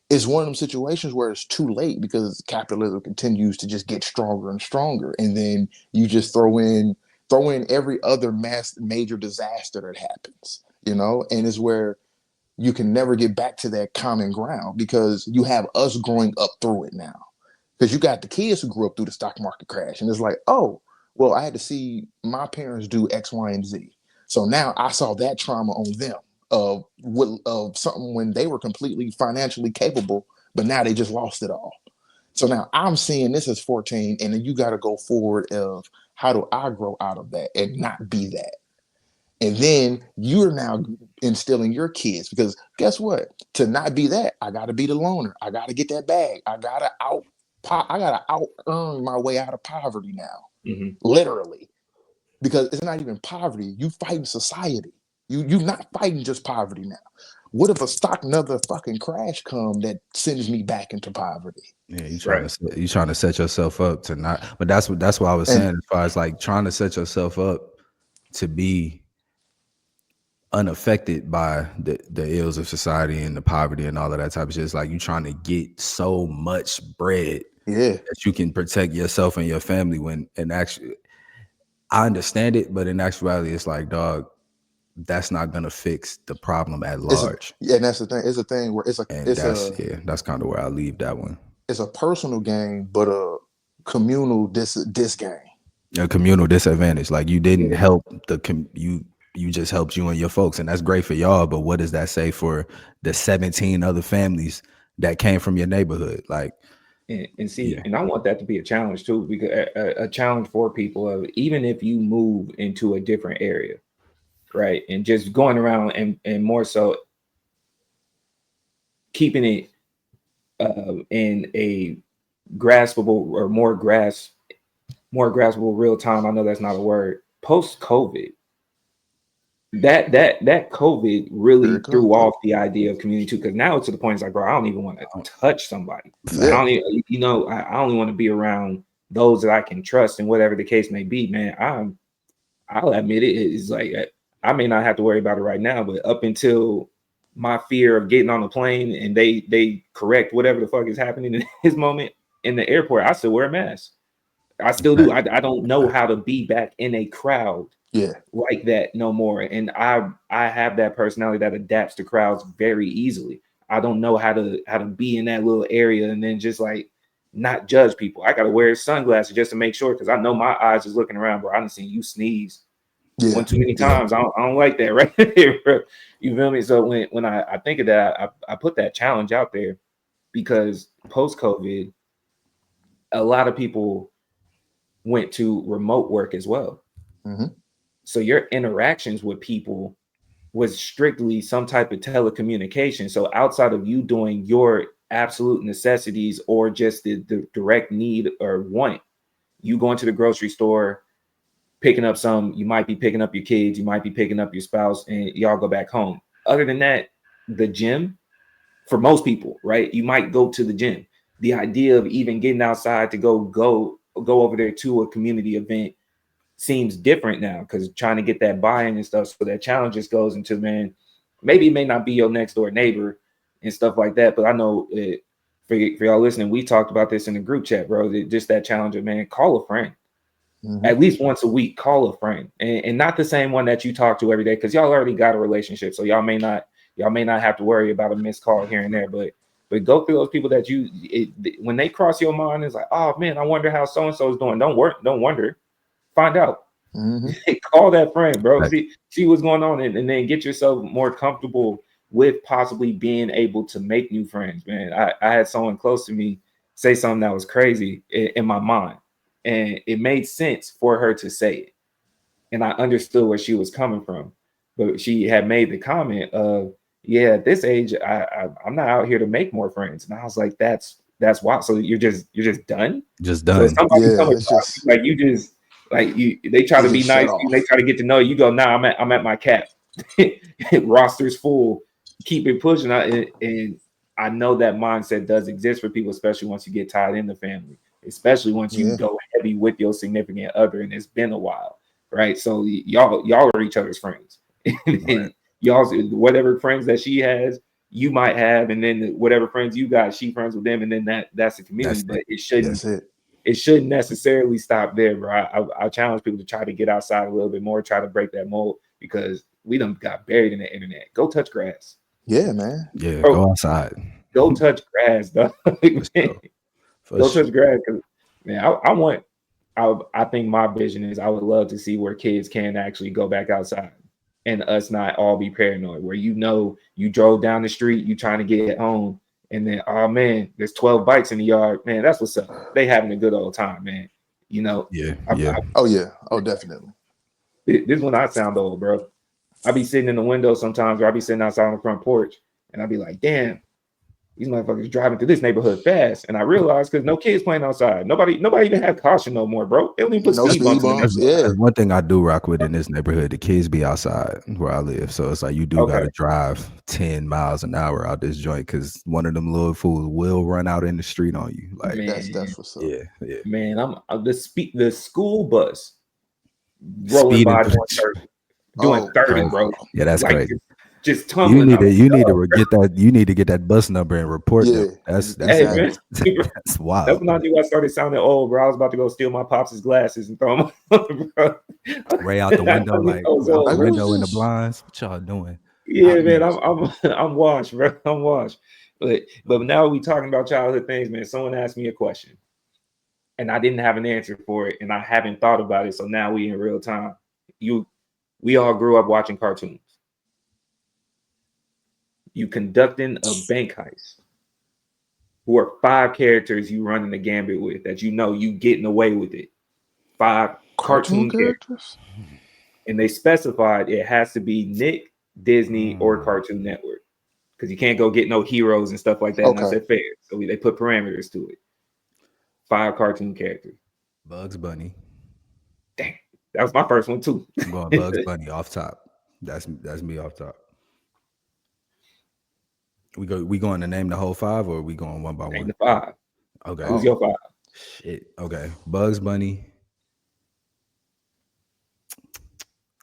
It's one of them situations where it's too late because capitalism continues to just get stronger and stronger. And then you just throw in every other major disaster that happens, and it's where you can never get back to that common ground because you have us growing up through it now. Because you got the kids who grew up through the stock market crash. And it's like, oh, well, I had to see my parents do X, Y, and Z. So now I saw that trauma on them of something when they were completely financially capable, but now they just lost it all. So now I'm seeing this as 14, and then you got to go forward of how do I grow out of that and not be that? And then you're now instilling your kids, because guess what? To not be that, I got to be the loner. I got to get that bag. I got to out earn my way out of poverty now, literally, because it's not even poverty. You fighting society. You're not fighting just poverty now. What if another fucking crash come that sends me back into poverty? Yeah, you trying to set yourself up to not. But that's what I was saying, as far as like trying to set yourself up to be unaffected by the ills of society and the poverty and all of that type of shit. It's like you trying to get so much bread that you can protect yourself and your family, when in actually I understand it, but in actuality it's like, dog, that's not gonna fix the problem at It's large. and that's the thing. It's a thing where That's kind of where I leave that one. it's a personal game, but a communal dis game. A communal disadvantage. Like you didn't help you just helped you and your folks, and that's great for y'all. But what does that say for the 17 other families that came from your neighborhood? Like, and see, and I want that to be a challenge too, because a challenge for people of even if you move into a different area, right, and just going around and more so keeping it in a graspable or more graspable real time. I know that's not a word. Post COVID, that COVID really threw off the idea of community too, because now it's to the point it's like, bro, I don't even want to touch somebody. I don't even, I only want to be around those that I can trust, and whatever the case may be, man. I'll admit it's like I may not have to worry about it right now, but up until my fear of getting on the plane and they correct whatever the fuck is happening in this moment in the airport, I still wear a mask. I still do. I don't know how to be back in a crowd like that no more. And I have that personality that adapts to crowds very easily. I don't know how to be in that little area and then just like not judge people. I gotta wear sunglasses just to make sure, because I know my eyes is looking around, bro. I done seen you sneeze one too many times. I don't like that, right? You feel me? So when I think of that, I put that challenge out there because post-COVID, a lot of people went to remote work as well. So your interactions with people was strictly some type of telecommunication. So outside of you doing your absolute necessities or just the direct need or want, you going to the grocery store, picking up you might be picking up your kids, you might be picking up your spouse, and y'all go back home. Other than that, the gym, for most people, right? You might go to the gym. The idea of even getting outside to go over there to a community event seems different now, because trying to get that buy-in and stuff. So that challenge just goes into, man, maybe it may not be your next door neighbor and stuff like that, but I know for y'all listening, we talked about this in the group chat, bro. Just that challenge of, man, call a friend. At least once a week, call a friend, and not the same one that you talk to every day, because y'all already got a relationship. So y'all may not have to worry about a missed call here and there, but go through those people that when they cross your mind, it's like, oh man, I wonder how so-and-so is doing. Don't wonder, find out. Call that friend, bro. Right. See what's going on, and then get yourself more comfortable with possibly being able to make new friends, man. I had someone close to me say something that was crazy in my mind, and it made sense for her to say it, and I understood where she was coming from. But she had made the comment of, yeah, at this age, I'm not out here to make more friends. And I was like, that's wild. So you're just done? Just done. So somebody come across, like you just like they try to be nice, they try to get to know you. You go, nah, I'm at my cap. Roster's full. Keep it pushing. And I know that mindset does exist for people, especially once you get tied in the family, especially once you go heavy with your significant other and it's been a while, right? So y'all are each other's friends. And y'all, whatever friends that she has, you might have, and then whatever friends you got, she friends with them, and then that's the community. But it shouldn't necessarily stop there, bro. I challenge people to try to get outside a little bit more, try to break that mold, because we done got buried in the internet. Go touch grass. Yeah, man. Yeah, bro, go outside. Go touch grass, dog. Go touch grass, because man, I think my vision is I would love to see where kids can actually go back outside and us not all be paranoid, where you drove down the street, you trying to get home, and then, oh man, there's 12 bikes in the yard. Man, that's what's up. They having a good old time, man. Yeah. Oh, definitely. This is when I sound old, bro. I be sitting in the window sometimes, or I be sitting outside on the front porch, and I be like, damn, these motherfuckers driving through this neighborhood fast. And I realized, because no kids playing outside. Nobody even have caution no more, bro. They don't even put speed bumps. That's one thing I do rock with in this neighborhood. The kids be outside where I live. So it's like you do got to drive 10 miles an hour out this joint, because one of them little fools will run out in the street on you. Like, man, that's what's up. Yeah. Man, I'm the school bus rolling by doing 30, bro. Yeah, that's like, crazy. just You tumbling. need to I'm you like, need "Oh, to get that. You need to get that bus number and report Yeah, them. That's hey, exactly. man." that's That's wild. when I knew I started sounding old, bro. I was about to go steal my pops' glasses and throw them on, bro. Ray out the window, I knew like I was out the Like, old, who bro. is window in the this? blinds. What y'all doing? Yeah, man, Ouch. I'm washed, bro. I'm washed. But now we talking about childhood things, man. Someone asked me a question, and I didn't have an answer for it, and I haven't thought about it. So now we in real time. We all grew up watching cartoons. You conducting a bank heist. Who are 5 characters you running the gambit with that you know you getting away with it? 5 Cartoon cartoon characters. characters? And they specified it has to be Nick, Disney, or Cartoon Network. Because you can't go get no heroes and stuff like that. And I Okay. said fair. So they put parameters to it. 5 cartoon characters. Bugs Bunny. Dang. That was my first one too. I'm going Bugs Bunny off top. That's me off top. We going to name the whole 5 or are we going one by Name one? the 5. Okay. Who's your 5? Shit. Okay. Bugs Bunny.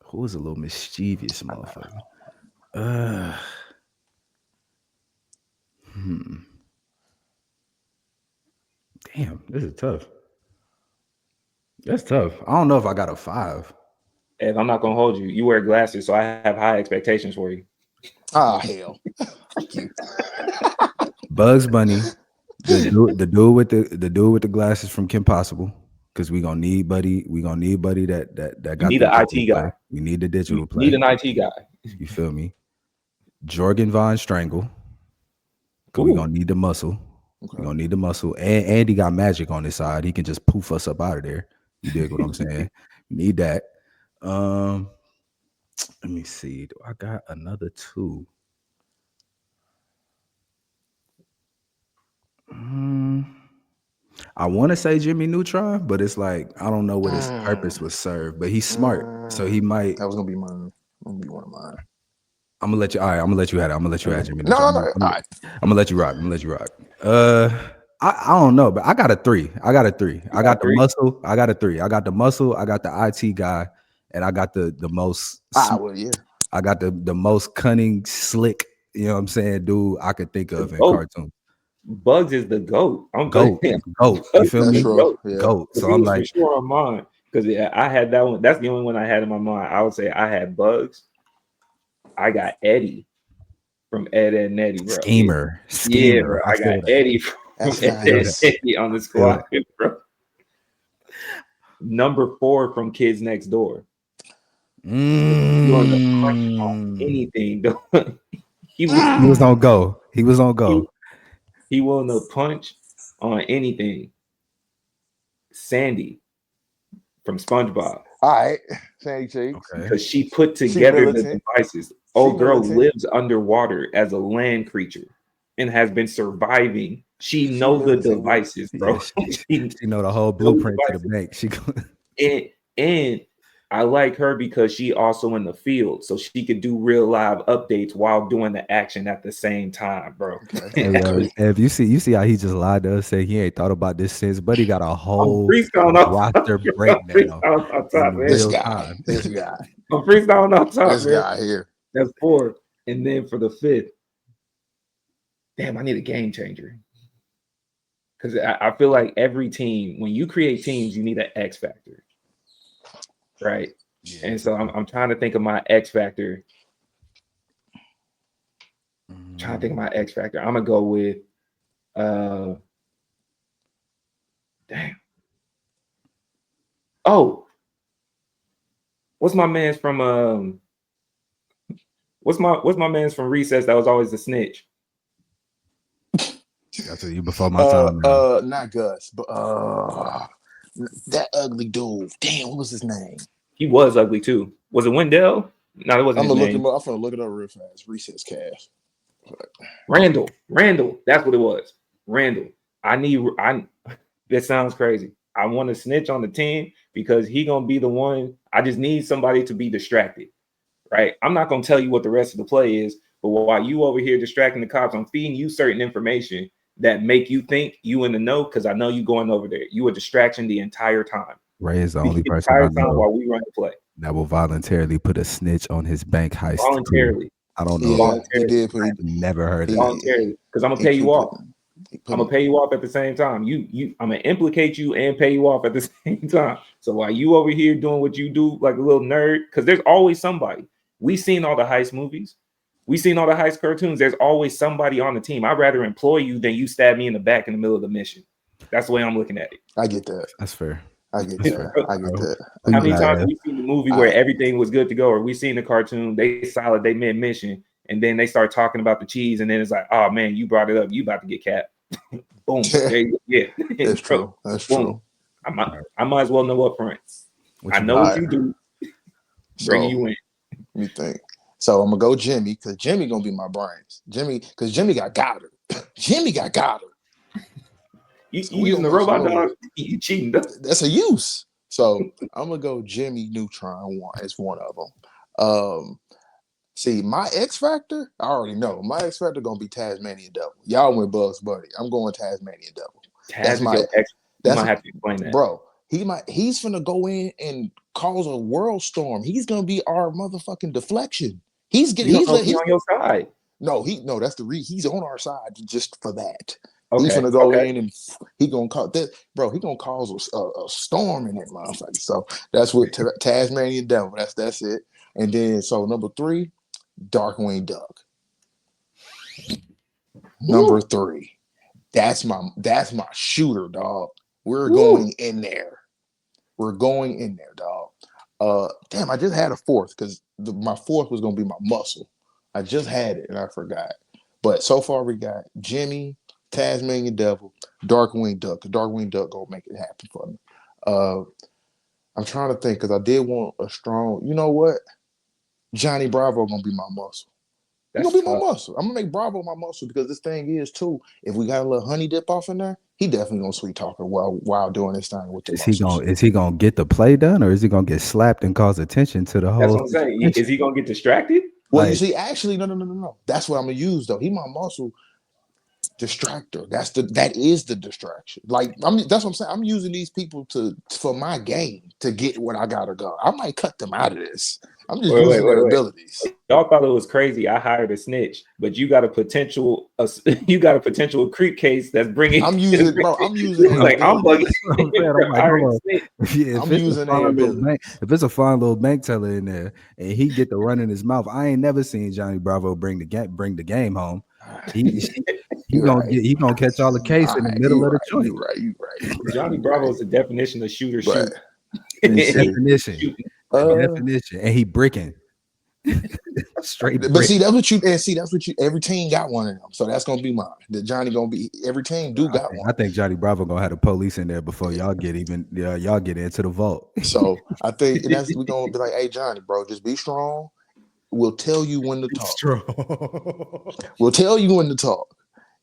Who is a little mischievous motherfucker? Damn, this is tough. That's tough. I don't know if I got a 5. And I'm not gonna hold you. You wear glasses, so I have high expectations for you. Ah, hell. Fuck you. Bugs Bunny, the dude with the glasses from Kim Possible, because we gonna need Buddy. We gonna need Buddy that got need the an digital IT guy. play. We need the digital You play. need an IT guy. You feel me? Jorgen Von Strangle. Cause we gonna need the muscle. Okay. We gonna need the muscle. And Andy got magic on his side. He can just poof us up out of there. You dig what I'm saying? We need that. Let me see. Do I got another 2? I want to say Jimmy Neutron, but it's like I don't know what his purpose was served. But he's smart, so he might. That was gonna be mine. Gonna be one of mine. I'm gonna let you. All right, I'm gonna let you have it. I'm gonna let you have Jimmy No. Neutron. All right. I'm gonna let you rock. I'm gonna let you rock. I don't know, but I got a 3. I got a 3. I got the muscle. I got a 3. I got the muscle. I got the IT guy, and I got the most. Well, yeah. I got the most cunning, slick. You know what I'm saying, dude? I could think of in cartoons. Bugs is the GOAT. I'm goat. You feel That's me? true. Yeah. Goat. So I'm like, for sure on mine because I had that one. That's the only one I had in my mind. I would say I had Bugs. I got Eddie from Ed, Edd n Eddy, bro. Schemer. Yeah, bro. I got that. Eddie from That's Ed, Edd nice. n Eddy on the squad, bro. Number 4 from Kids Next Door. Doing the punch on anything. He was on go. He was on go. He willing to punch on anything. Sandy from SpongeBob. All right, Sandy Cheeks. Okay. Because she put together the devices. Old girl lives underwater as a land creature and has been surviving. She knows the devices, bro. She know the whole blueprint to the bank. And I like her because she also in the field, so she could do real live updates while doing the action at the same time, bro. Hey, if you see how he just lied to us, say he ain't thought about this since, but he got a whole roster breakdown in real time. This guy. I'm freestyling off top, This man. guy here. That's 4, and then for the 5th, damn, I need a game changer. Because I feel like every team, when you create teams, you need an X factor, right? Yeah. And so I'm trying to think of my X factor. I'm gonna go with damn. Oh, what's my man's from what's my man's from Recess that was always the snitch? That's you before my time. Not Gus, but that ugly dude. Damn, what was his name? He was ugly too. Was it Wendell? No, it wasn't. I'm gonna look him up. I'm gonna look it up real fast. Recess cast. Randall. That's what it was. Randall. That sounds crazy. I want to snitch on the team because he gonna be the one. I just need somebody to be distracted, right? I'm not gonna tell you what the rest of the play is, but while you over here distracting the cops, I'm feeding you certain information that make you think you in the know because I know you going over there. You a distraction the entire time. Ray is the only person I know while we run the play that will voluntarily put a snitch on his bank heist. Voluntarily. I don't know. Yeah, he did. But I've never heard that. Voluntarily, because I'm gonna pay you off. I'm gonna pay you off at the same time. I'm gonna implicate you and pay you off at the same time. So while you over here doing what you do like a little nerd, because there's always somebody. We've seen all the heist movies. We've seen all the heist cartoons. There's always somebody on the team. I'd rather employ you than you stab me in the back in the middle of the mission. That's the way I'm looking at it. I get that. That's fair. I get that. I get that. How many times have we seen the movie where everything was good to go, or we seen the cartoon, they solid, they mid mission, and then they start talking about the cheese, and then it's like, oh man, you brought it up, you about to get capped. Boom. Yeah. That's true. That's true. I might as well know up front. I know what you do. Bring you in. Let me think. So I'm gonna go Jimmy, because Jimmy gonna be my brains. Because Jimmy got Goddard. Jimmy got Goddard. You using the robot dog? You cheating? That's a use. So I'm gonna go Jimmy Neutron. It's one of them. See, my X Factor, I already know. My X Factor gonna be Tasmanian Devil. Y'all went Bugs Bunny. I'm going Tasmanian Devil. That's my X. You might have to explain that, bro. He's gonna go in and cause a world storm. He's gonna be our motherfucking deflection. He's on your side. No, that's the reason. He's on our side just for that. Okay, he's gonna go in and he gonna cause that, bro. He gonna cause a storm in that motherfucker. So that's what Tasmanian Devil. That's it. And then so number 3, Darkwing Duck. Number 3, that's my shooter, dog. We're going in there. We're going in there, dog. Damn, I just had a 4th because my 4th was gonna be my muscle. I just had it and I forgot. But so far we got Jimmy, Tasmanian Devil, Darkwing Duck. Darkwing Duck gonna make it happen for me. I'm trying to think because I did want a strong. You know what? Johnny Bravo gonna be my muscle. He's gonna be my muscle. I'm gonna make Bravo my muscle because this thing is too. If we got a little honey dip off in there, he definitely gonna sweet talk her while doing this thing with the muscles. Is he gonna get the play done, or is he gonna get slapped and cause attention to the whole? That's what I'm saying. Is he gonna get distracted? Well, you see, actually, no. That's what I'm gonna use though. He my muscle distractor. That is the distraction. Like that's what I'm saying. I'm using these people for my game to get what I gotta go. I might cut them out of this. I'm just using their abilities. Y'all thought it was crazy. I hired a snitch, but you got a potential creep case that's bringing. I'm using like I'm bugging. I'm using if it's a fine little bank teller in there and he get the run in his mouth, I ain't never seen Johnny Bravo bring the game home. He gonna catch all the case in the middle of the joint. You right. Johnny Bravo is the definition of shooter shoot. Definition. And he bricking. Straight. But see, that's what you every team got one of them. So that's gonna be mine. That Johnny gonna be every team got one. I think Johnny Bravo gonna have the police in there before y'all get into the vault. So I think we're gonna be like, hey Johnny, bro, just be strong. We'll tell you when to talk. We'll tell you when to talk.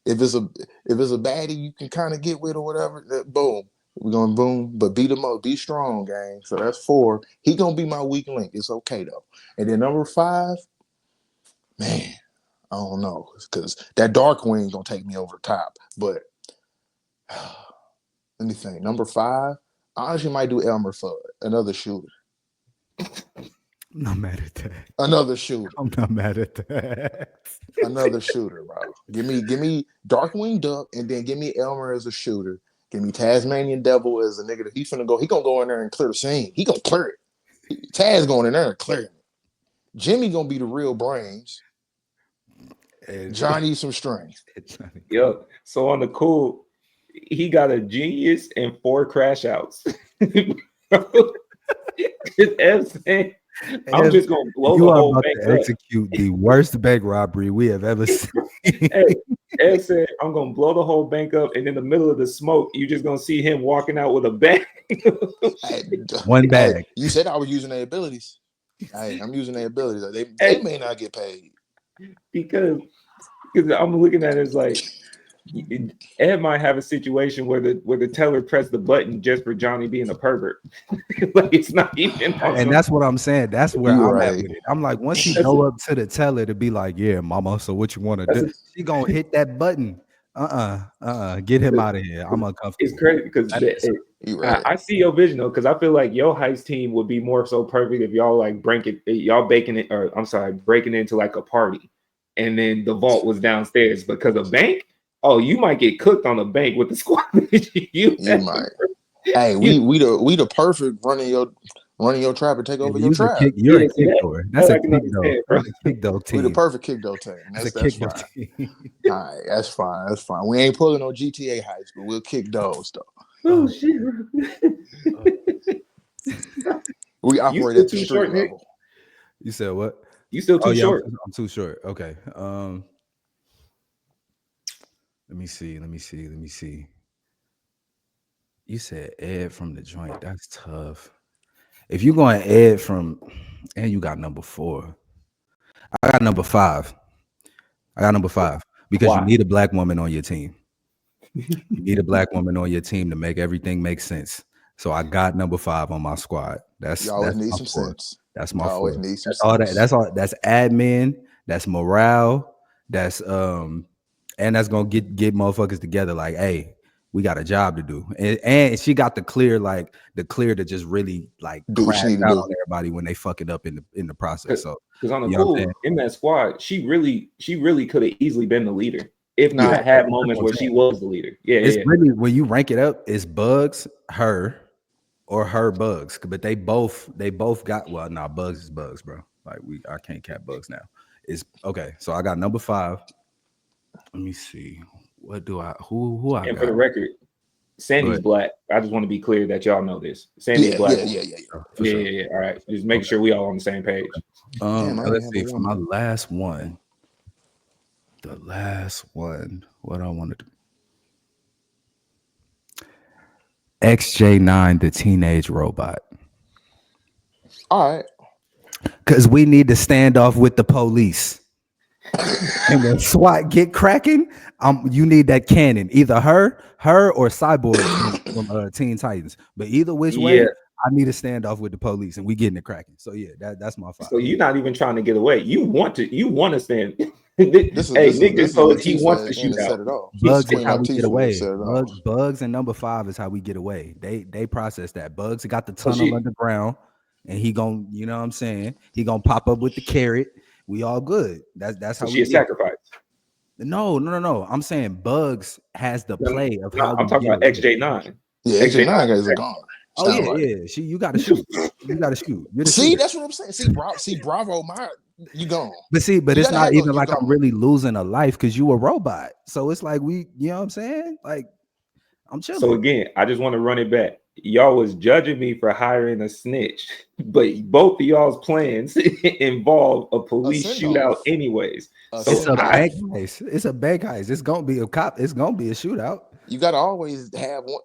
If it's a baddie you can kind of get with or whatever, boom. We're gonna boom, but beat him up, be strong, gang. So that's 4. He gonna be my weak link. It's okay though. And then number 5, man, I don't know, because that Darkwing gonna take me over the top. But let me think. Number 5, I honestly might do Elmer Fudd, another shooter. I'm not mad at that. Another shooter. I'm not mad at that. Another shooter, bro. Give me Darkwing Duck, and then give me Elmer as a shooter. Give me Tasmanian Devil as a nigga that he gonna go in there and clear the scene. He gonna clear it. Taz going in there and clearing it. Jimmy gonna be the real brains. And Johnny some strength. Yo, so on the cool, he got a genius and 4 crash outs. I'm just gonna blow the whole bank up. Execute the worst bank robbery we have ever seen. Ed said, I'm gonna blow the whole bank up, and in the middle of the smoke, you're just gonna see him walking out with a bag. One bag. Hey, you said I was using their abilities. Hey, I'm using their abilities. They may not get paid. Because I'm looking at it as like Ed might have a situation where the teller pressed the button just for Johnny being a pervert. Like it's not even awesome. And that's what I'm saying. That's where I'm at with it. I'm like, once he go up to the teller to be like, yeah, mama, so what you want to do? She gonna hit that button. Get him out of here. I'm uncomfortable. It's crazy because You right. I see your vision though, because I feel like your heist team would be more so perfect if y'all like breaking it into like a party, and then the vault was downstairs. Because a bank, oh, you might get cooked on a bank with the squad. You might. Hey, we the perfect running your trap and take over your trap. You're a kick door. That's a kick door. That's a kick door team. We the perfect kick door team. That's fine. All right, that's fine. That's fine. We ain't pulling no GTA heights, but we'll kick those though. Oh shit! We operate at the street short, level. Nick? You said what? You still too short? I'm too short. Okay. Let me see. You said Ed from the joint. That's tough. If you're going Ed from, and you got number 4. I got number 5. Because Why? you need a black woman on your team. You need a black woman on your team to make everything make sense. So I got number 5 on my squad. You always need some sense. That's my always 4. need some That's all sense. that's all. That's admin. That's morale. That's and that's gonna get motherfuckers together. Like, hey, we got a job to do. And she got the clear to just really like do what she need to out do on everybody when they fuck it up in the process. So because on the cool in that squad, she really could have easily been the leader. If not, had moments where she was the leader. Really, when you rank it up, it's Bugs, her, or her Bugs. But they both got Bugs is Bugs, bro. Like I can't cap Bugs now. It's okay. So I got number 5. Let me see. What do I who I and got? For the record, Sandy's black. I just want to be clear that y'all know this. Sandy's black. Yeah. All right. Just make sure we all on the same page. Let's see. For my last one. The last one, what I wanted to XJ9, the teenage robot. All right. Because we need to stand off with the police. And when SWAT get cracking, you need that cannon. Either her or Cyborg from Teen Titans. But either which way, I need to stand off with the police and we getting it cracking. So yeah, that's my 5. So you're not even trying to get away. You want to stand. Nick just told us he wants to shoot out. Bugs is how we get away. Bugs and number 5 is how we get away. They process that. Bugs got the tunnel underground, and he gon', you know what I'm saying? He gonna pop up with the carrot. We all good. That's how she a sacrifice. No. I'm saying Bugs has the play of how I'm talking about XJ9. Yeah, XJ9 guys are gone. Oh yeah. You gotta shoot. See, that's what I'm saying. See, Bravo, you gone. But it's not even like I'm really losing a life because you a robot. So it's like you know what I'm saying? Like I'm chilling. So again, I just want to run it back. Y'all was judging me for hiring a snitch, but both of y'all's plans involve a police shootout anyways. It's a bank heist. It's a bank heist. It's gonna be a cop. It's gonna be a shootout. You gotta always have one.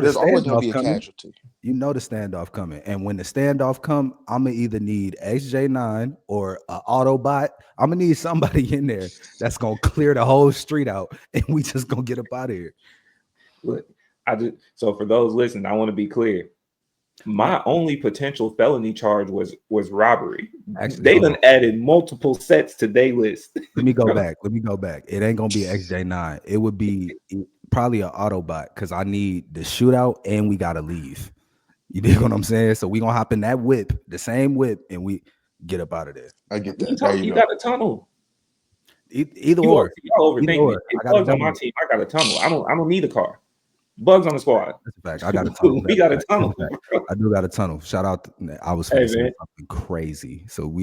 There's always gonna be a casualty. You know the standoff coming, and when the standoff come, I'm gonna either need XJ9 or an Autobot. I'm gonna need somebody in there that's gonna clear the whole street out, and we just gonna get up out of here. Look, so for those listening, I want to be clear. My only potential felony charge was robbery. Actually, they done added multiple sets to their list. Let me go back. It ain't gonna be XJ9. It would be probably an Autobot because I need the shootout and we gotta leave. You dig what I'm saying? So we gonna hop in that whip, the same whip, and we get up out of there. I get that. You got a tunnel. Either or. Y'all overthinking it. Bugs on my team. I got a tunnel. I don't need a car. Bugs on the squad. That's a fact. I got a tunnel. We got a tunnel. I do got a tunnel. Shout out. I was saying something crazy. So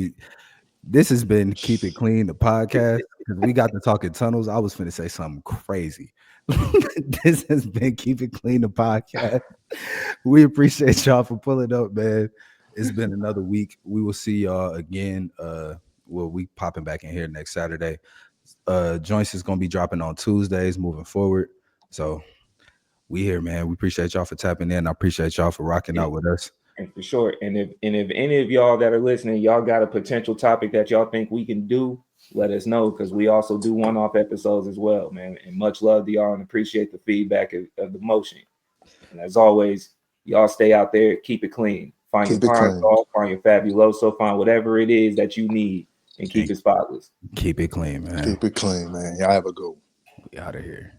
this has been Keep It Clean, the podcast, because we got to talking tunnels. I was finna say something crazy. This has been Keep It Clean, the podcast. We appreciate y'all for pulling up, man. It's been another week. We will see y'all again. We popping back in here next Saturday. Joints is gonna be dropping on Tuesdays moving forward. So we here, man. We appreciate y'all for tapping in. I appreciate y'all for rocking out with us. And for sure. And if any of y'all that are listening, y'all got a potential topic that y'all think we can do, let us know, because we also do one-off episodes as well, man. And much love to y'all and appreciate the feedback of the motion. And as always, y'all stay out there, keep it clean. Find your Pine, find your Fabuloso, find whatever it is that you need, and keep it spotless. Keep it clean, man. Keep it clean, man. Y'all have a good one. We out of here.